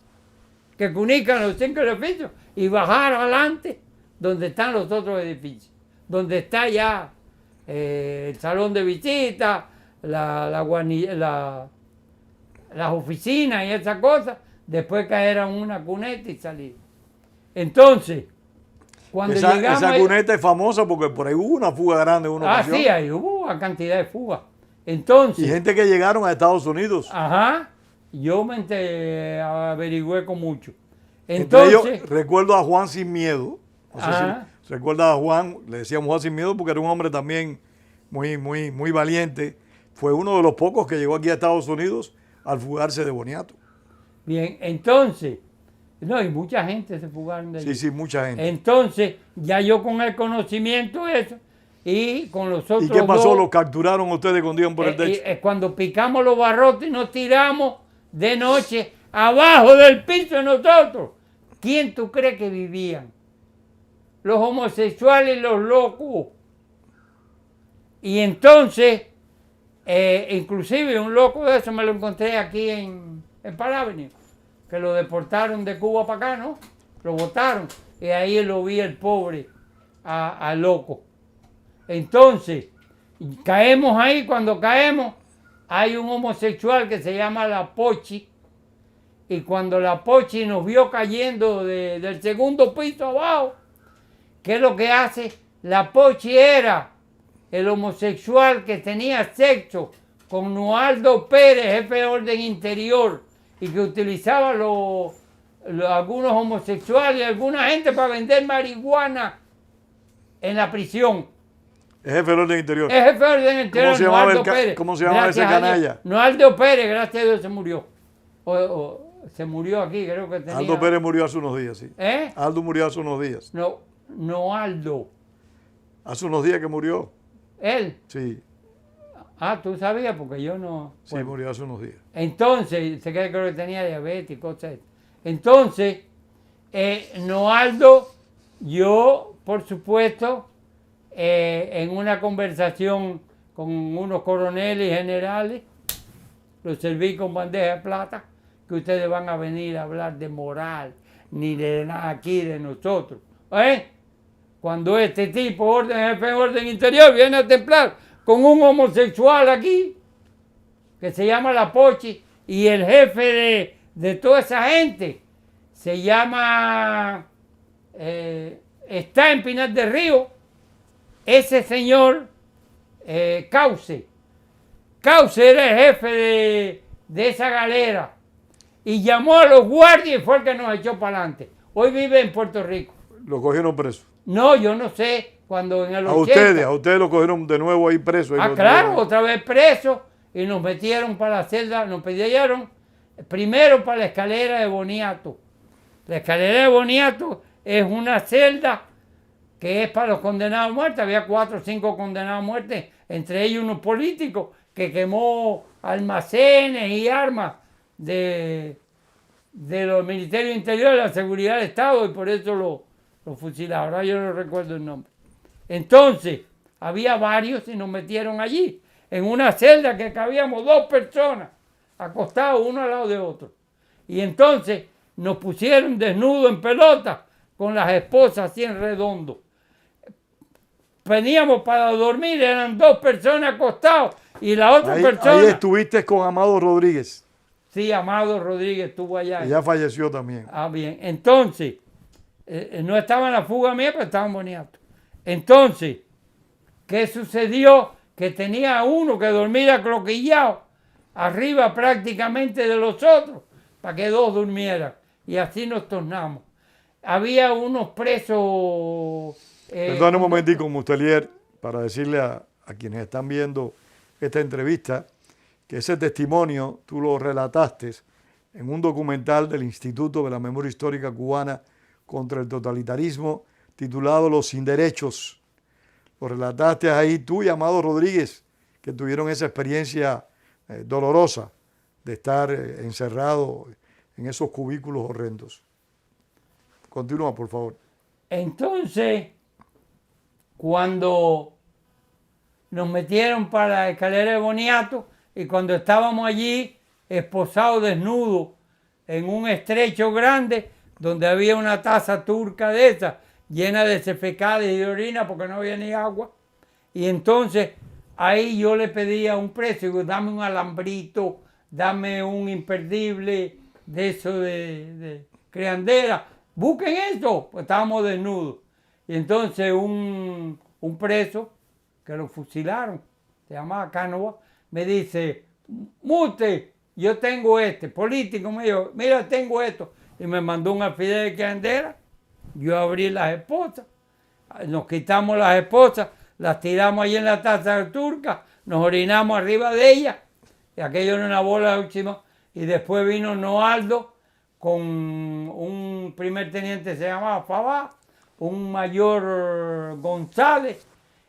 que comunican los 5 edificios y bajar adelante donde están los otros edificios, donde está ya el salón de visita, las oficinas y esas cosas, después caer a una cuneta y salir. Entonces, cuando llegamos... Esa cuneta es famosa porque por ahí hubo una fuga grande en una ocasión. sí, ahí hubo una cantidad de fugas. Entonces... Y gente que llegaron a Estados Unidos. Ajá, yo me averigüé con mucho. Entonces, Entonces... yo recuerdo a Juan Sin Miedo. No sé si recuerdas a Juan, le decíamos Juan Sin Miedo porque era un hombre también muy valiente. Fue uno de los pocos que llegó aquí a Estados Unidos al fugarse de Boniato. Bien, entonces, no, y mucha gente se fugaron de allí. Sí, mucha gente. Entonces, ya yo con el conocimiento de eso, y con los otros ¿Y qué pasó? dos, ¿Los capturaron ustedes cuando iban por el techo? Cuando picamos los barrotes y nos tiramos de noche abajo del piso de nosotros. ¿Quién tú crees que vivían? Los homosexuales y los locos. Y entonces, inclusive un loco de eso me lo encontré aquí en Paravenir, que lo deportaron de Cuba para acá, ¿no? Lo botaron y ahí lo vi el pobre al loco. Entonces, caemos ahí, cuando caemos, hay un homosexual que se llama La Pochi, y cuando La Pochi nos vio cayendo del segundo piso abajo, ¿qué es lo que hace? La Pochi era el homosexual que tenía sexo con Nualdo Pérez, jefe de orden interior, y que utilizaba algunos homosexuales y alguna gente para vender marihuana en la prisión. El jefe del orden interior. El jefe del orden interior, ¿Cómo se llamaba, Nualdo Pérez. ¿cómo se llamaba ese canalla? Nualdo Pérez, gracias a Dios, se murió. Se murió aquí, creo que tenía... Aldo Pérez murió hace unos días, sí. Aldo murió hace unos días. No Aldo. Hace unos días que murió. ¿Él? Sí. ¿Tú sabías? Porque yo no... Sí, murió hace unos días. Entonces, creo que tenía diabetes y cosas. Entonces, Noaldo, yo, por supuesto, en una conversación con unos coroneles y generales, lo serví con bandeja de plata, que ustedes van a venir a hablar de moral, ni de nada aquí de nosotros. Cuando este tipo, jefe de orden interior, viene a templar con un homosexual aquí, que se llama La Pochi, y el jefe de toda esa gente se llama, está en Pinar del Río, ese señor Cauce. Cauce era el jefe de esa galera y llamó a los guardias y fue el que nos echó para adelante. Hoy vive en Puerto Rico. ¿Lo cogieron preso? No, yo no sé, cuando en el 80... A ustedes lo cogieron de nuevo ahí preso. Claro, otra vez preso y nos metieron para la celda, nos pidieron primero para la escalera de Boniato. La escalera de Boniato es una celda que es para los condenados a muerte. Había 4 o 5 condenados a muerte, entre ellos unos políticos que quemó almacenes y armas de los Ministerios Interiores, de la Seguridad del Estado, y por eso lo fusilaron. Ahora yo no recuerdo el nombre. Entonces, había varios y nos metieron allí, en una celda que cabíamos 2 personas, acostados uno al lado de otro. Y entonces nos pusieron desnudos en pelota, con las esposas así en redondo. Veníamos para dormir, eran 2 personas acostados y la otra persona... Ahí estuviste con Amado Rodríguez. Sí, Amado Rodríguez estuvo allá. Y ya falleció también. Ah, bien. Entonces, no estaba en la fuga mía, pero estaba en Boniato. Entonces, ¿qué sucedió? Que tenía uno que dormía cloquillado arriba prácticamente de los otros, para que 2 durmieran. Y así nos tornamos. Había unos presos... Perdón un momentico, Mustelier, para decirle a quienes están viendo esta entrevista que ese testimonio tú lo relataste en un documental del Instituto de la Memoria Histórica Cubana contra el Totalitarismo titulado Los Sin Derechos. Lo relataste ahí tú y Amado Rodríguez, que tuvieron esa experiencia dolorosa de estar encerrado en esos cubículos horrendos. Continúa, por favor. Entonces, cuando nos metieron para la escalera de Boniato y cuando estábamos allí esposados desnudos en un estrecho grande donde había una taza turca de esas llena de cefecales y de orina porque no había ni agua, y entonces ahí yo le pedía a un preso, digo, dame un alambrito, dame un imperdible de eso de criandera, busquen eso, pues estábamos desnudos. Y entonces un preso que lo fusilaron, se llamaba Cánova, me dice, Mute, yo tengo político, me dijo, mira, tengo esto. Y me mandó un alfiler de criandera, yo abrí las esposas, nos quitamos las esposas, las tiramos ahí en la taza turca, nos orinamos arriba de ellas, y aquello era una bola de última, y después vino Noaldo con un primer teniente que se llamaba Fabá, un mayor González,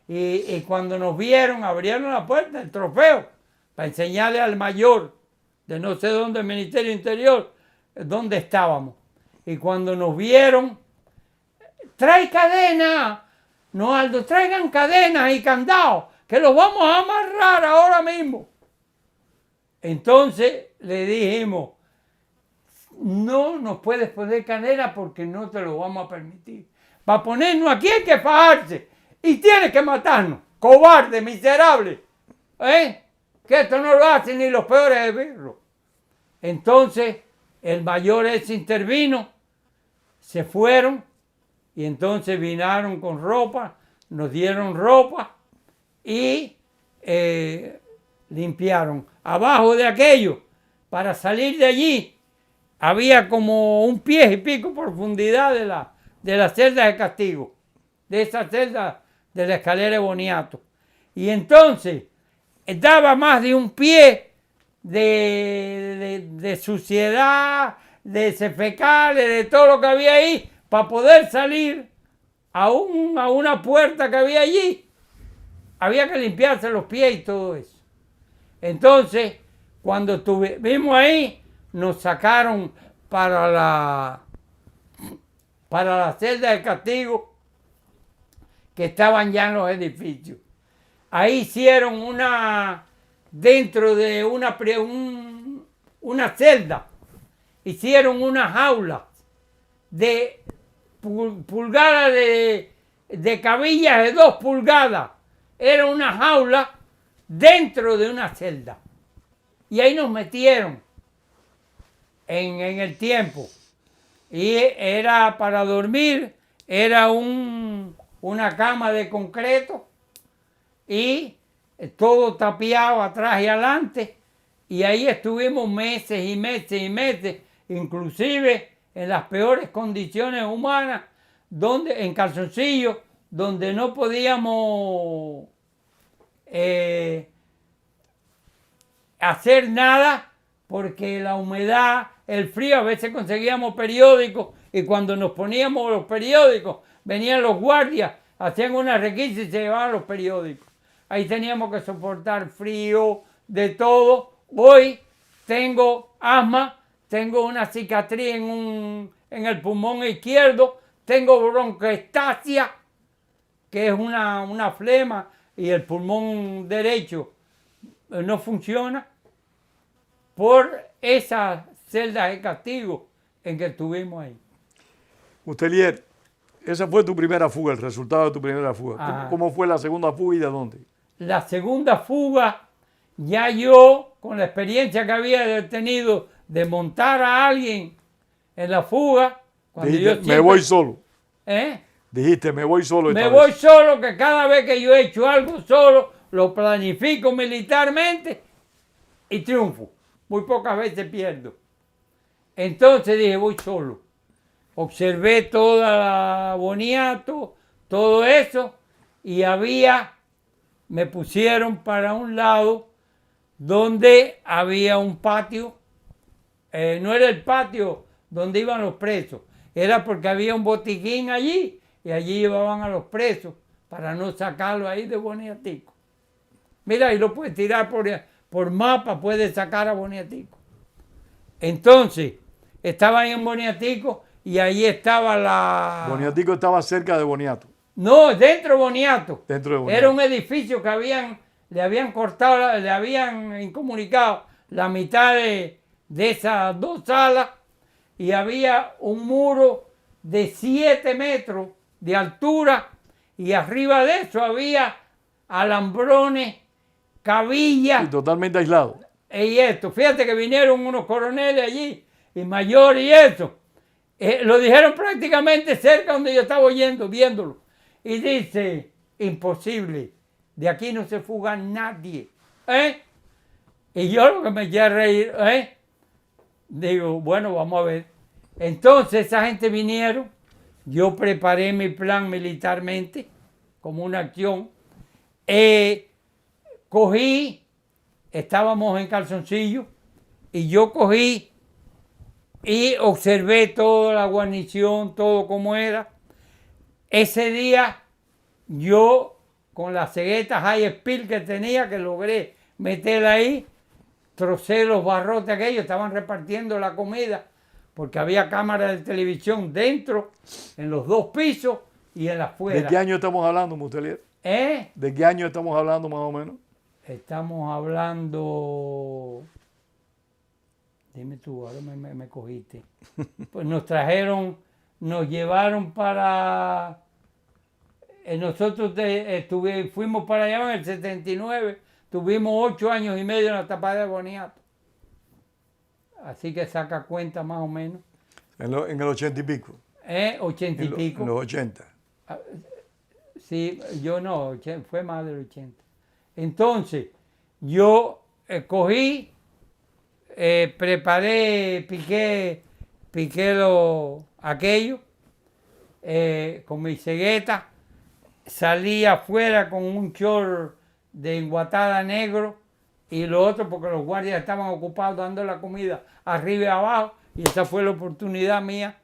y cuando nos vieron, abrieron la puerta, el trofeo, para enseñarle al mayor de no sé dónde, el Ministerio Interior, dónde estábamos. Y cuando nos vieron, trae cadena, no Aldo, traigan cadenas y candados, que los vamos a amarrar ahora mismo. Entonces le dijimos, no nos puedes poner cadena porque no te lo vamos a permitir. Para ponernos aquí hay que fajarse y tienes que matarnos, cobarde, miserable, que esto no lo hacen ni los peores esbirros. Entonces el mayor ese intervino, se fueron y entonces vinieron con ropa, nos dieron ropa y limpiaron. Abajo de aquello, para salir de allí, había como 1 pie y pico profundidad de la celda de castigo, de esa celda de la escalera de Boniato. Y entonces daba más de 1 pie de suciedad, de fecales, de todo lo que había ahí, para poder salir a una puerta que había allí. Había que limpiarse los pies y todo eso. Entonces, cuando estuvimos ahí, nos sacaron para la celda de castigo que estaban ya en los edificios. Ahí hicieron dentro de una celda. Hicieron una jaula de pulgadas de cabillas de 2 pulgadas. Era una jaula dentro de una celda. Y ahí nos metieron en el tiempo. Y era para dormir, era una cama de concreto y todo tapiado atrás y adelante. Y ahí estuvimos meses y meses y meses, inclusive en las peores condiciones humanas, en calzoncillos, donde no podíamos hacer nada porque la humedad, el frío, a veces conseguíamos periódicos y cuando nos poníamos los periódicos venían los guardias, hacían una requisa y se llevaban los periódicos. Ahí teníamos que soportar frío, de todo. Hoy tengo asma, tengo una cicatriz en el pulmón izquierdo, tengo bronquiectasia, que es una flema, y el pulmón derecho no funciona por esas celdas de castigo en que estuvimos ahí. Mustelier, esa fue tu primera fuga, el resultado de tu primera fuga. Ajá. ¿Cómo fue la segunda fuga y de dónde? La segunda fuga, ya yo, con la experiencia que había tenido de montar a alguien en la fuga, cuando Dijiste, yo siempre, me voy solo. ¿eh? Dijiste, me voy solo esta Me vez. voy solo, que cada vez que yo he hecho algo solo, lo planifico militarmente y triunfo. Muy pocas veces pierdo. Entonces dije, voy solo. Observé toda la Boniato, todo eso, y me pusieron para un lado donde había un patio. No era el patio donde iban los presos, era porque había un botiquín allí, y allí llevaban a los presos para no sacarlo ahí de Boniatico. Mira, y lo puedes tirar por mapa, puedes sacar a Boniatico. Entonces, estaba ahí en Boniatico y ahí estaba la... Boniatico estaba cerca de Boniato. No, dentro de Boniato. Dentro de Boniato. Era un edificio que le habían cortado, le habían incomunicado la mitad de esas 2 salas y había un muro de 7 metros de altura y arriba de eso había alambrones, cabillas. Y totalmente aislado. Y esto, fíjate que vinieron unos coroneles allí y mayores y eso. Lo dijeron prácticamente cerca donde yo estaba viéndolo. Y dice, imposible, de aquí no se fuga nadie. Y yo lo que me eché a reír, digo, bueno, vamos a ver. Entonces esa gente vinieron, yo preparé mi plan militarmente como una acción. Estábamos en calzoncillo y yo cogí y observé toda la guarnición, todo como era. Ese día yo, con la cegueta high speed que tenía, que logré meterla ahí, trocé los barrotes aquellos, estaban repartiendo la comida, porque había cámaras de televisión dentro, en los 2 pisos y en la afuera. ¿De qué año estamos hablando, Mustelier? ¿De qué año estamos hablando más o menos? Estamos hablando... Dime tú, ahora me cogiste. Pues nos llevaron para... nosotros fuimos para allá en el 79, tuvimos 8 años y medio en la tapada de Boniato. Así que saca cuenta más o menos. En el 80 y pico. 80 y pico. En los 80. Sí, yo no, fue más del 80. Entonces, yo cogí, preparé, piqué aquello con mi cegueta, salí afuera con un short de enguatada negro y lo otro porque los guardias estaban ocupados dando la comida arriba y abajo y esa fue la oportunidad mía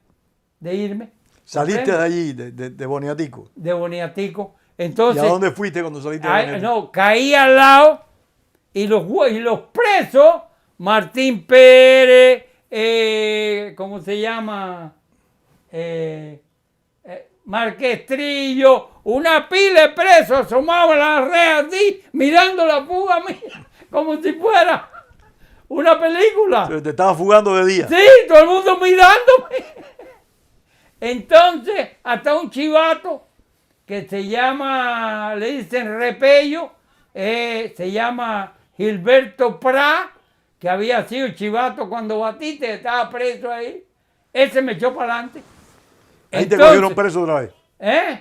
de irme. ¿Saliste de allí, de Boniatico? De Boniatico. Entonces, ¿y a dónde fuiste cuando saliste de Boniatico? No, caí al lado y los presos, Martín Pérez, ¿cómo se llama? Márquez Trillo, una pila de presos asomaban a la red así, mirando la fuga mía. como si fuera una película. Te estaba fugando de día. Sí, todo el mundo mirándome. Entonces, hasta un chivato que se llama, le dicen Repello, se llama Gilberto Prat, que había sido chivato cuando Batiste, estaba preso ahí. Ese me echó para adelante. Ahí te cogieron preso otra vez.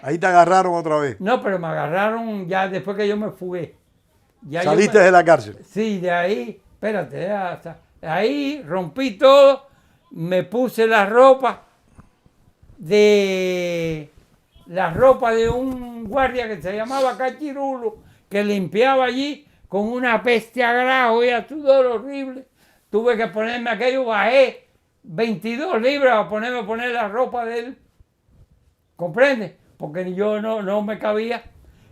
Ahí te agarraron otra vez. No, pero me agarraron ya después que yo me fugué. Ya ¿Saliste de la cárcel? Sí, de ahí, espérate, ahí rompí todo, me puse la ropa de un guardia que se llamaba Cachirulo, que limpiaba allí con una peste a grajo y a sudor horrible. Tuve que ponerme aquello, bajé 22 libras a poner la ropa de él. ¿Comprende? Porque yo no me cabía.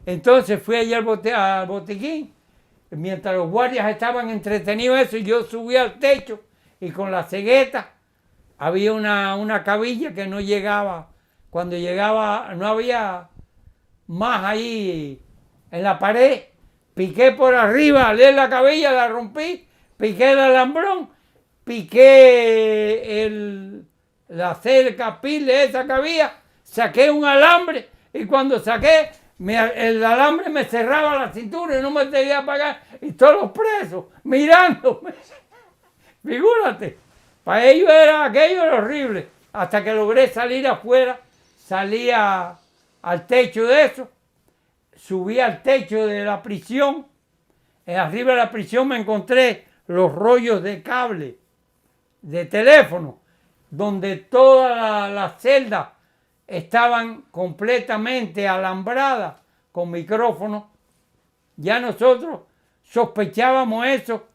Entonces fui allí al botiquín. Mientras los guardias estaban entretenidos eso, yo subí al techo y con la cegueta había una cabilla que no llegaba. Cuando llegaba no había más ahí en la pared. Piqué por arriba, alé la cabilla, la rompí, piqué el alambrón, piqué la cerca, pile esa que había, saqué un alambre y cuando saqué, el alambre me cerraba la cintura y no me quería pagar. Y todos los presos mirándome. Figúrate, para ellos era aquello horrible. Hasta que logré salir afuera, salí al techo de eso, subí al techo de la prisión. Arriba de la prisión me encontré los rollos de cable, de teléfono, donde todas las celdas estaban completamente alambradas con micrófonos. Ya nosotros sospechábamos eso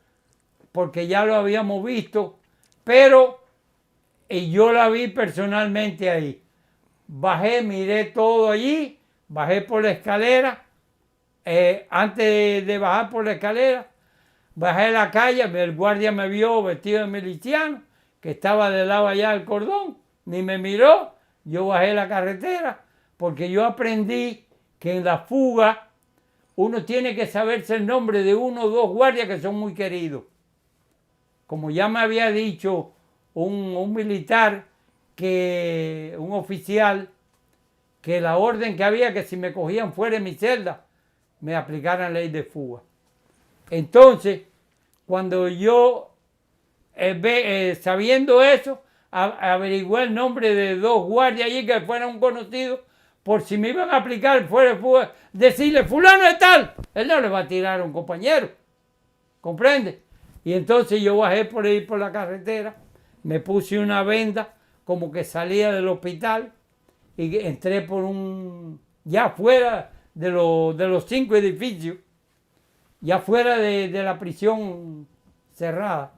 porque ya lo habíamos visto, pero yo la vi personalmente ahí. Bajé, miré todo allí, bajé por la escalera. Antes de bajar por la escalera, bajé la calle, el guardia me vio vestido de miliciano, que estaba del lado allá del cordón, ni me miró. Yo bajé la carretera porque yo aprendí que en la fuga uno tiene que saberse el nombre de uno o dos guardias que son muy queridos. Como ya me había dicho un militar, un oficial, que la orden que había que si me cogían fuera de mi celda, me aplicaran ley de fuga. Entonces, cuando yo, sabiendo eso, averigué el nombre de dos guardias allí que fueran conocidos, por si me iban a aplicar fuera de fuga, decirle, fulano de tal, él no le va a tirar a un compañero, ¿comprende? Y entonces yo bajé por ahí por la carretera, me puse una venda como que salía del hospital y entré por ya fuera de los 5 edificios, ya fuera de la prisión cerrada.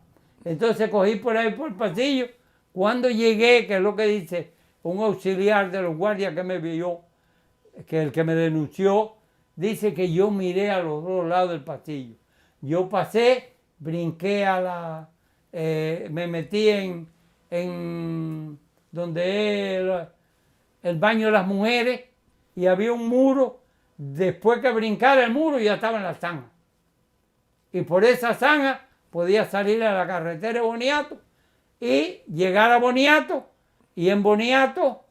Entonces cogí por ahí por el pasillo. Cuando llegué, que es lo que dice un auxiliar de los guardias que me vio, que el que me denunció, dice que yo miré a los dos lados del pasillo. Yo pasé, brinqué me metí en donde es el baño de las mujeres y había un muro. Después que brincara el muro ya estaba en la zanja. Y por esa zanja podía salir a la carretera de Boniato y llegar a Boniato. Y en Boniato,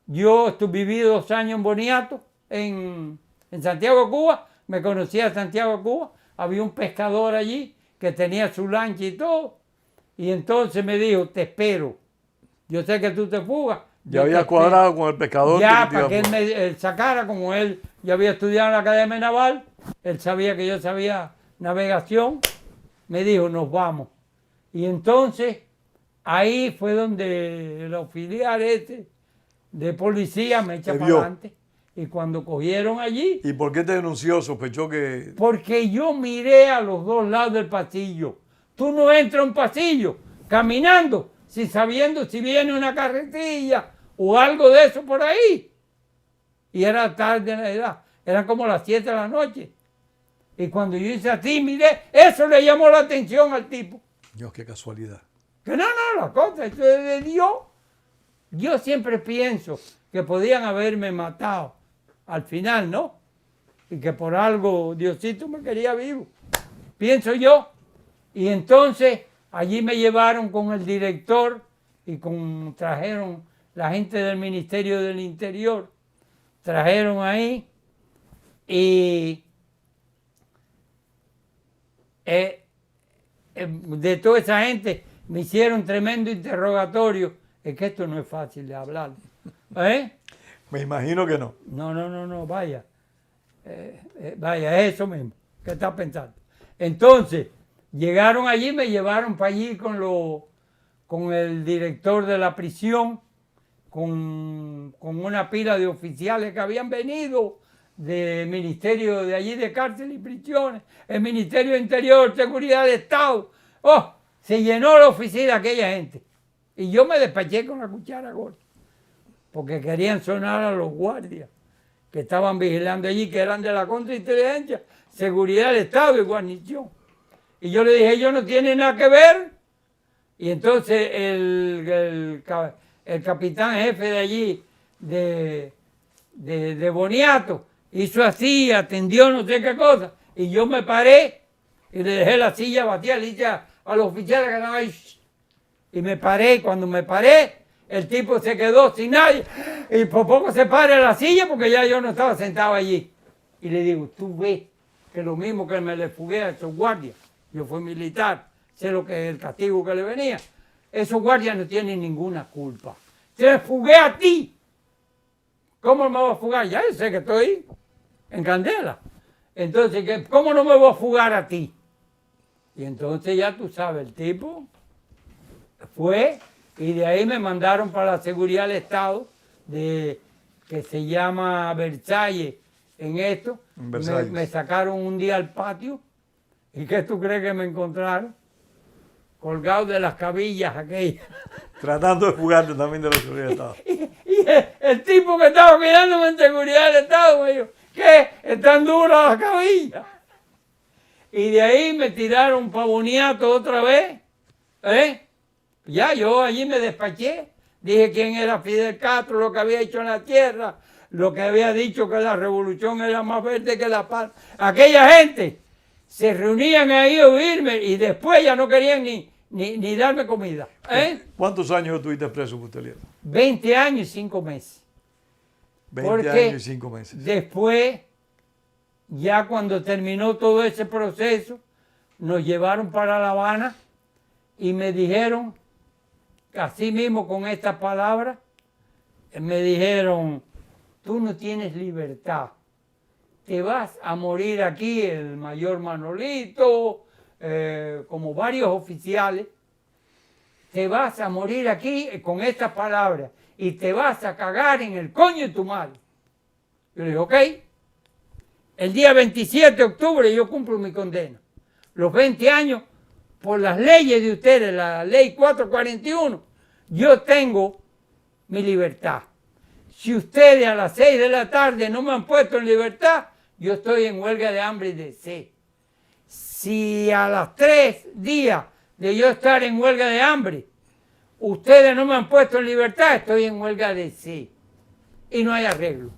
yo viví 2 años en Boniato, en Santiago de Cuba. Me conocía a Santiago de Cuba. Había un pescador allí que tenía su lancha y todo. Y entonces me dijo, te espero. Yo sé que tú te fugas. Ya había cuadrado con el pescador. Ya, para que él sacara, como él ya había estudiado en la Academia Naval, él sabía que yo sabía navegación, me dijo, nos vamos. Y entonces, ahí fue donde el auxiliar de policía me echa para adelante. Y cuando cogieron allí... ¿Y por qué te denunció? ¿Sospechó que...? Porque yo miré a los dos lados del pasillo. Tú no entras a un pasillo caminando, sabiendo si viene una carretilla o algo de eso por ahí. Y era tarde en la edad, eran como las 7 de la noche. Y cuando yo hice así, miré, eso le llamó la atención al tipo. Dios, qué casualidad. Que no, la cosa, eso es de Dios. Yo siempre pienso que podían haberme matado al final, ¿no? Y que por algo Diosito me quería vivo. pienso yo. Y entonces allí me llevaron con el director y trajeron la gente del Ministerio del Interior, trajeron ahí y de toda esa gente me hicieron tremendo interrogatorio. Es que esto no es fácil de hablar. Me imagino que no. No, vaya. Vaya, es eso mismo. ¿Qué estás pensando? Entonces, llegaron allí, me llevaron para allí con el director de la prisión, con una pila de oficiales que habían venido del ministerio de allí de cárcel y prisiones, el Ministerio de Interior, Seguridad de Estado. ¡Oh! Se llenó la oficina aquella gente. Y yo me despaché con la cuchara gorda, porque querían sonar a los guardias que estaban vigilando allí, que eran de la contrainteligencia, Seguridad del Estado y guarnición. Y yo le dije, ellos no tienen nada que ver. Y entonces el capitán jefe de allí, de Boniato, hizo así, atendió no sé qué cosa. Y yo me paré y le dejé la silla vacía, le dije a los oficiales que estaban ahí. Y me paré, y cuando me paré, el tipo se quedó sin nadie. Y por poco se para la silla porque ya yo no estaba sentado allí. Y le digo, tú ves que lo mismo que me le fugué a esos guardias. Yo fui militar, sé lo que es el castigo que le venía. Esos guardias no tienen ninguna culpa. Se les fugué a ti. ¿Cómo me voy a fugar? Ya yo sé que estoy en candela. Entonces, ¿cómo no me voy a fugar a ti? Y entonces ya tú sabes, el tipo fue y de ahí me mandaron para la Seguridad del Estado, que se llama Versalles en esto. Me sacaron un día al patio. ¿Y qué tú crees que me encontraron? Colgado de las cabillas aquellas. Tratando de fugarte también de la Seguridad del Estado. Y el tipo que estaba cuidándome en Seguridad del Estado me dijo, ¿qué? ¿Están duras las cabillas? Y de ahí me tiraron para Boniato otra vez. Ya yo allí me despaché. Dije quién era Fidel Castro, lo que había hecho en la tierra, lo que había dicho que la revolución era más verde que la paz. Aquella gente se reunían ahí a oírme y después ya no querían ni darme comida. ¿Cuántos años estuviste preso, Mustelier? 20 años y 5 meses. 20 años y 5 meses. Después, ya cuando terminó todo ese proceso, nos llevaron para La Habana y me dijeron, así mismo con estas palabras, me dijeron, tú no tienes libertad. Te vas a morir aquí, el mayor Manolito, como varios oficiales, te vas a morir aquí con estas palabras y te vas a cagar en el coño de tu madre. Yo le dije, ok, el día 27 de octubre yo cumplo mi condena. Los 20 años, por las leyes de ustedes, la ley 441, yo tengo mi libertad. Si ustedes a las 6 de la tarde no me han puesto en libertad, yo estoy en huelga de hambre y de sed. Si a las 3 días de yo estar en huelga de hambre, ustedes no me han puesto en libertad, estoy en huelga de sed. Y no hay arreglo.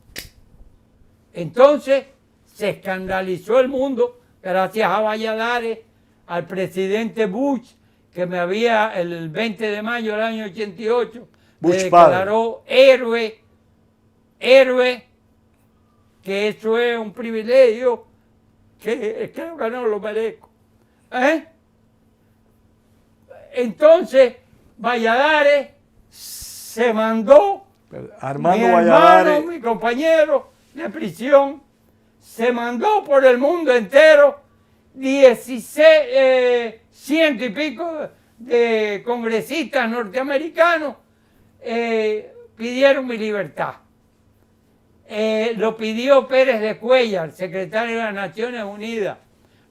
Entonces se escandalizó el mundo, gracias a Valladares, al presidente Bush, que me había, el 20 de mayo del año 88, me declaró héroe, que eso es un privilegio que creo que no lo merezco. Entonces, Valladares se mandó, Armando mi Valladares, hermano, mi compañero de prisión, se mandó por el mundo entero 100 y pico de congresistas norteamericanos pidieron mi libertad. Lo pidió Pérez de Cuellar, secretario de las Naciones Unidas.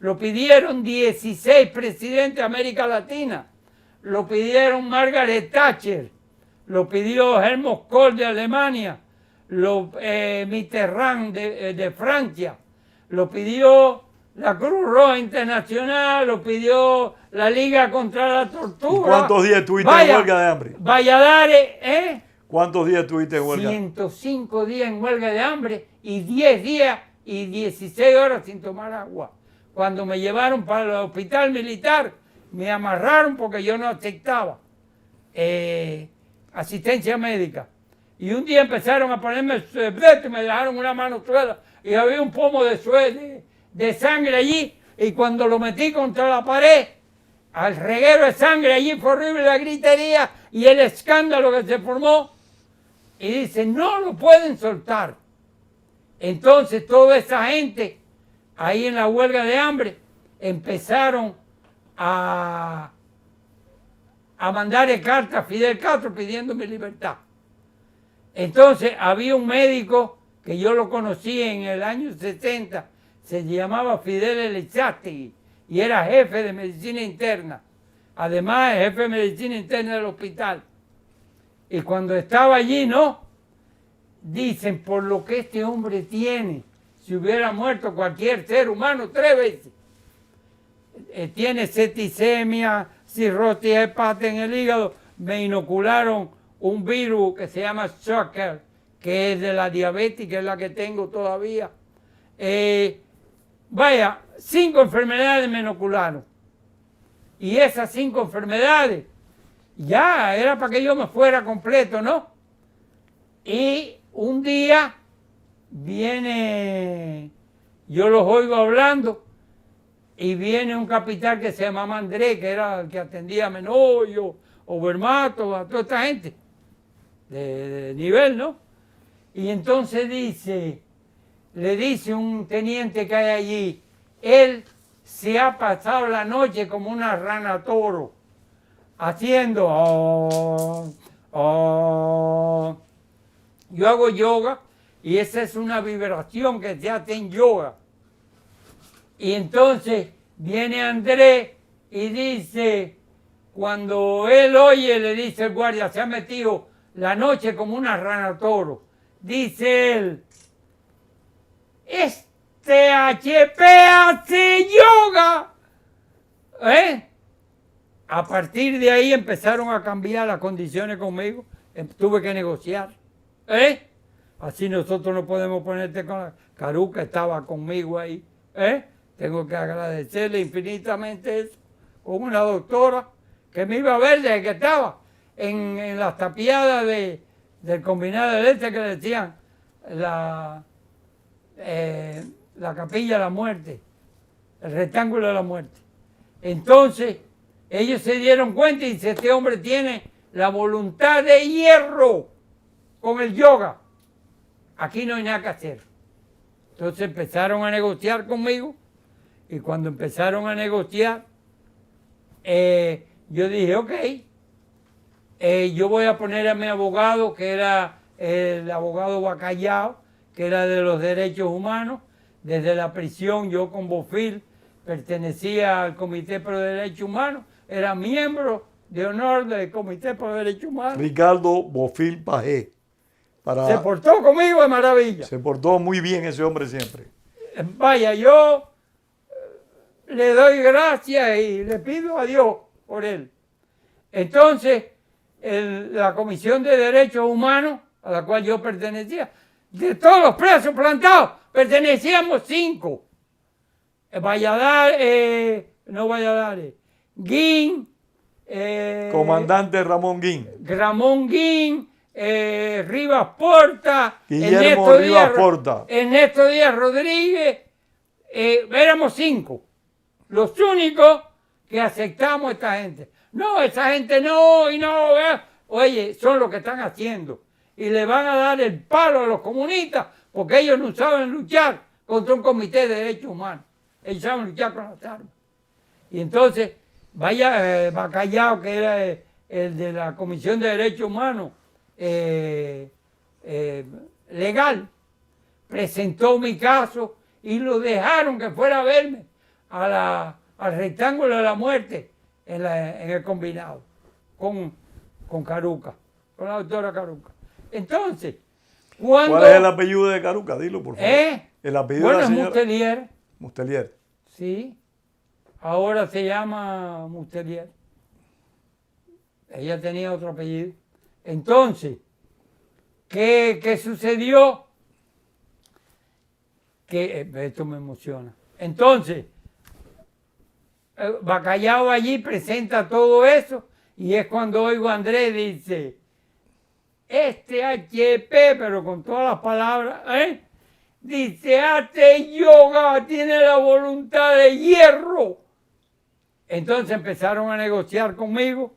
Lo pidieron 16 presidentes de América Latina. Lo pidieron Margaret Thatcher. Lo pidió Helmut Kohl de Alemania. Mitterrand de Francia. Lo pidió la Cruz Roja Internacional. Lo pidió la Liga contra la Tortura. ¿Y cuántos días estuviste en huelga de hambre? Valladares, ¿Cuántos días estuviste en huelga? 105 días en huelga de hambre y 10 días y 16 horas sin tomar agua. cuando me llevaron para el hospital militar, me amarraron porque yo no aceptaba asistencia médica. Y un día empezaron a ponerme y me dejaron una mano suela y había un pomo de sangre allí. Y cuando lo metí contra la pared, al reguero de sangre allí fue horrible la gritería y el escándalo que se formó. Y dicen, no lo pueden soltar. Entonces toda esa gente ahí en la huelga de hambre empezaron a mandarle cartas a Fidel Castro pidiendo mi libertad. Entonces había un médico que yo lo conocí en el año 60, se llamaba Fidel Elizástegui y era jefe de medicina interna. Además, jefe de medicina interna del hospital. Y cuando estaba allí, ¿no? Dicen, por lo que este hombre tiene, si hubiera muerto cualquier ser humano 3 veces. Tiene septicemia, cirrosis hepática en el hígado. Me inocularon un virus que se llama Zucker, que es de la diabetes, que es la que tengo todavía. Vaya, 5 enfermedades me inocularon. Y esas 5 enfermedades, ya era para que yo me fuera completo, ¿no? Y un día viene, yo los oigo hablando, y viene un capitán que se llamaba Andrés, que era el que atendía a Menoyo, Obermato, a toda esta gente de nivel, ¿no? Y entonces le dice un teniente que hay allí, él se ha pasado la noche como una rana toro, haciendo Yo hago yoga y esa es una vibración que se hace en yoga. Y entonces viene Andrés y dice, cuando él oye, le dice el guardia, se ha metido la noche como una rana toro. Dice él, este HP hace yoga. A partir de ahí empezaron a cambiar las condiciones conmigo. Tuve que negociar. Así nosotros no podemos ponerte con la... Caruca estaba conmigo ahí. Tengo que agradecerle infinitamente eso. Con una doctora que me iba a ver desde que estaba en las tapiadas del combinado de leche que le decían la capilla de la muerte, el rectángulo de la muerte. Entonces, ellos se dieron cuenta y dice, este hombre tiene la voluntad de hierro con el yoga. Aquí no hay nada que hacer. Entonces empezaron a negociar conmigo y cuando empezaron a negociar, yo dije, ok, yo voy a poner a mi abogado, que era el abogado Bacallao, que era de los derechos humanos. Desde la prisión yo con Bofill pertenecía al Comité por los Derechos Humanos, era miembro de honor del Comité por los Derechos Humanos. Ricardo Bofill Pagé. Se portó conmigo de maravilla. Se portó muy bien ese hombre siempre. Vaya, yo le doy gracias y le pido a Dios por él. Entonces, la Comisión de Derechos Humanos, a la cual yo pertenecía, de todos los presos plantados, pertenecíamos 5. Guín, comandante Ramón Guín. Rivas Porta, Guillermo Rivas Porta, Ernesto Díaz Rodríguez, éramos 5. Los únicos que aceptamos a esta gente. No, esa gente no, y no, oye, son los que están haciendo. Y le van a dar el palo a los comunistas porque ellos no saben luchar contra un comité de derechos humanos. Ellos saben luchar con las armas. Y entonces, vaya Bacallao, que era el de la Comisión de Derechos Humanos, legal, presentó mi caso y lo dejaron que fuera a verme al rectángulo de la muerte en el combinado con Caruca, con la doctora Caruca. Entonces, ¿cuál es el apellido de Caruca? Dilo, por favor. El apellido bueno, de la señora... es Mustelier. Mustelier. Sí, ahora se llama Mustelier. Ella tenía otro apellido. Entonces, ¿qué sucedió? Que esto me emociona. Entonces, Bacallao allí presenta todo eso y es cuando oigo a Andrés dice, este HP, pero con todas las palabras, dice, hace yoga, tiene la voluntad de hierro. Entonces empezaron a negociar conmigo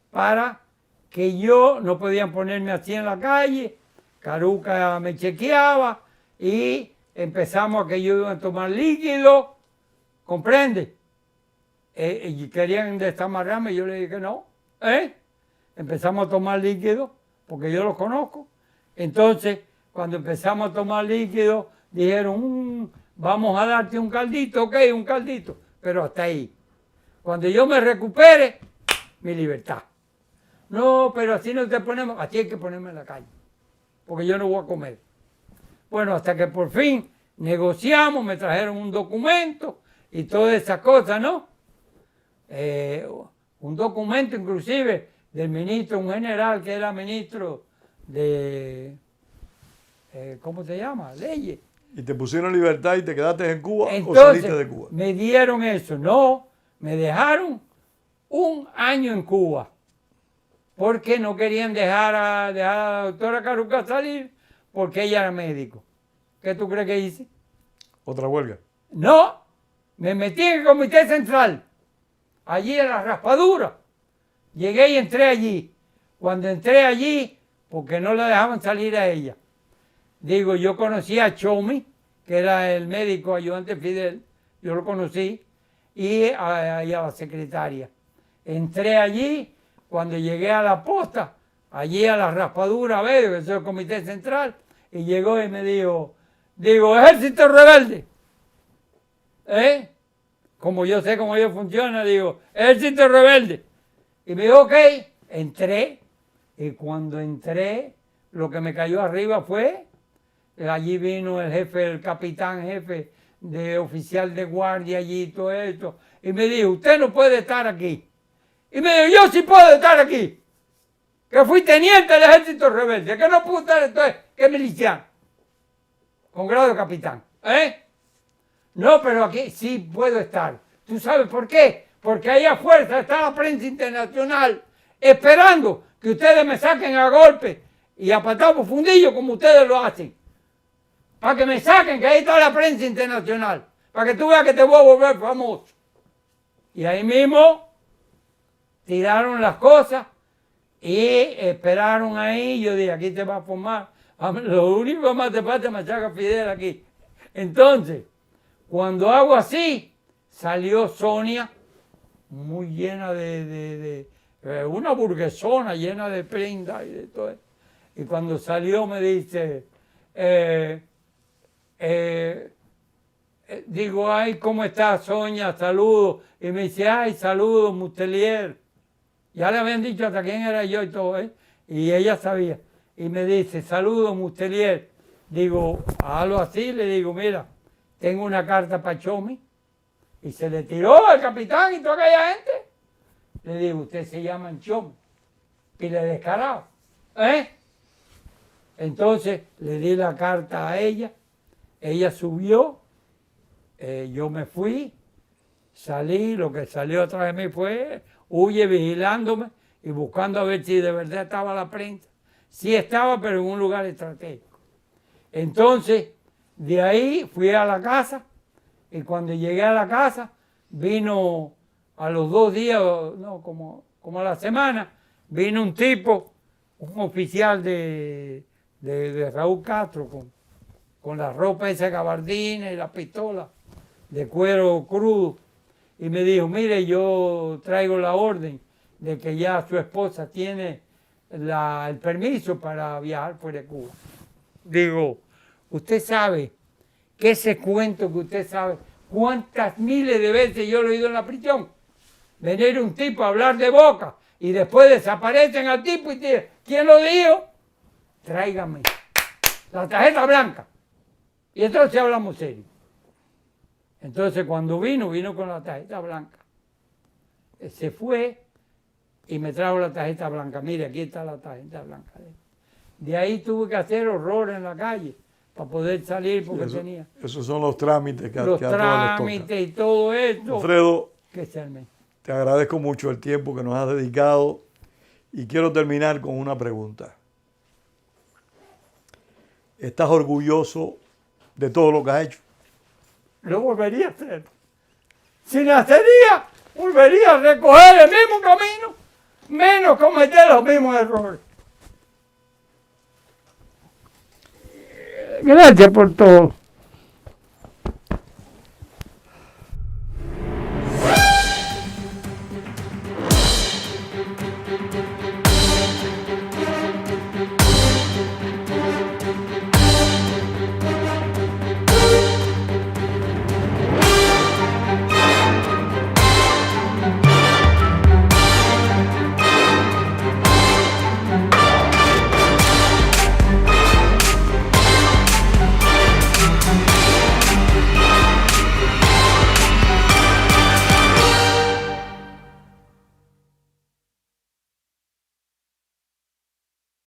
para que yo no podían ponerme así en la calle. Caruca me chequeaba y empezamos a que yo iba a tomar líquido, ¿comprende? Y querían desamarrarme, yo le dije que no. Empezamos a tomar líquido, porque yo los conozco. Entonces, cuando empezamos a tomar líquido, dijeron, vamos a darte un caldito, ok, un caldito, pero hasta ahí. Cuando yo me recupere, mi libertad. No, pero así no te ponemos, así hay que ponerme en la calle, porque yo no voy a comer. Bueno, hasta que por fin negociamos, me trajeron un documento y todas esas cosas, ¿no? Un documento inclusive del ministro, un general que era ministro de, ¿cómo se llama? Leyes. Y te pusieron libertad y te quedaste en Cuba. Entonces, ¿o saliste de Cuba? Me dieron eso, no, me dejaron 1 año en Cuba, porque no querían dejar a la doctora Caruca salir, porque ella era médico. ¿Qué tú crees que hice? ¿Otra huelga? No, me metí en el comité central, allí en la raspadura. Llegué y entré allí. Cuando entré allí, porque no la dejaban salir a ella, digo, yo conocí a Chomi, que era el médico ayudante Fidel, yo lo conocí, y a la secretaria. Entré allí, cuando llegué a la posta, allí a la raspadura, que es el comité central, y llegó y me dijo, ejército rebelde. Como yo sé cómo ellos funcionan, digo, ejército rebelde. Y me dijo, ok, entré, y cuando entré, lo que me cayó arriba fue, allí vino el jefe, el capitán jefe de oficial de guardia allí y todo esto, y me dijo, usted no puede estar aquí. Y me dijo, yo sí puedo estar aquí, que fui teniente del ejército rebelde, que no puedo estar entonces, que miliciano, con grado de capitán. No, pero aquí sí puedo estar. ¿Tú sabes por qué? Porque ahí afuera está la prensa internacional esperando que ustedes me saquen a golpe y a patado fundillo como ustedes lo hacen. Para que me saquen, que ahí está la prensa internacional. Para que tú veas que te voy a volver famoso. Y ahí mismo tiraron las cosas y esperaron ahí. Yo dije, aquí te va a formar. Lo único que más te falta es machaca Fidel aquí. Entonces, cuando hago así, salió Sonia, muy llena de una burguesona llena de prendas y de todo eso. Y cuando salió me dice, digo, ay, ¿cómo estás, Sonia? Saludos. Y me dice, ay, saludos, Mustelier. Ya le habían dicho hasta quién era yo y todo, y ella sabía. Y me dice, saludos, Mustelier. Digo, algo así, le digo, mira, tengo una carta para Chomi. Y se le tiró al capitán y toda aquella gente. Le digo, usted se llama Chomi. Pile descarado. Entonces le di la carta a ella. Ella subió. Yo me fui. Salí. Lo que salió atrás de mí fue huye vigilándome y buscando a ver si de verdad estaba la prensa. Sí estaba, pero en un lugar estratégico. Entonces, de ahí fui a la casa. Y cuando llegué a la casa, vino a los 2 días, no, como a la semana, vino un tipo, un oficial de Raúl Castro, con la ropa esa gabardina y la pistola de cuero crudo. Y me dijo, mire, yo traigo la orden de que ya su esposa tiene el permiso para viajar fuera de Cuba. Digo, usted sabe que ese cuento que usted sabe, cuántas miles de veces yo lo he oído en la prisión. Venir un tipo a hablar de boca y después desaparecen al tipo y dicen, ¿quién lo dijo? Tráigame la tarjeta blanca. Y entonces hablamos serio. Entonces cuando vino con la tarjeta blanca. Se fue y me trajo la tarjeta blanca. Mire, aquí está la tarjeta blanca. De ahí tuve que hacer horror en la calle para poder salir porque tenía... Esos son los trámites que los a todos les trámites toca. y todo esto. Alfredo, que Sarmiento. Te agradezco mucho el tiempo que nos has dedicado y quiero terminar con una pregunta. ¿Estás orgulloso de todo lo que has hecho? Lo volvería a hacer. Si nacería, volvería a recoger el mismo camino, menos cometer los mismos errores. Gracias por todo.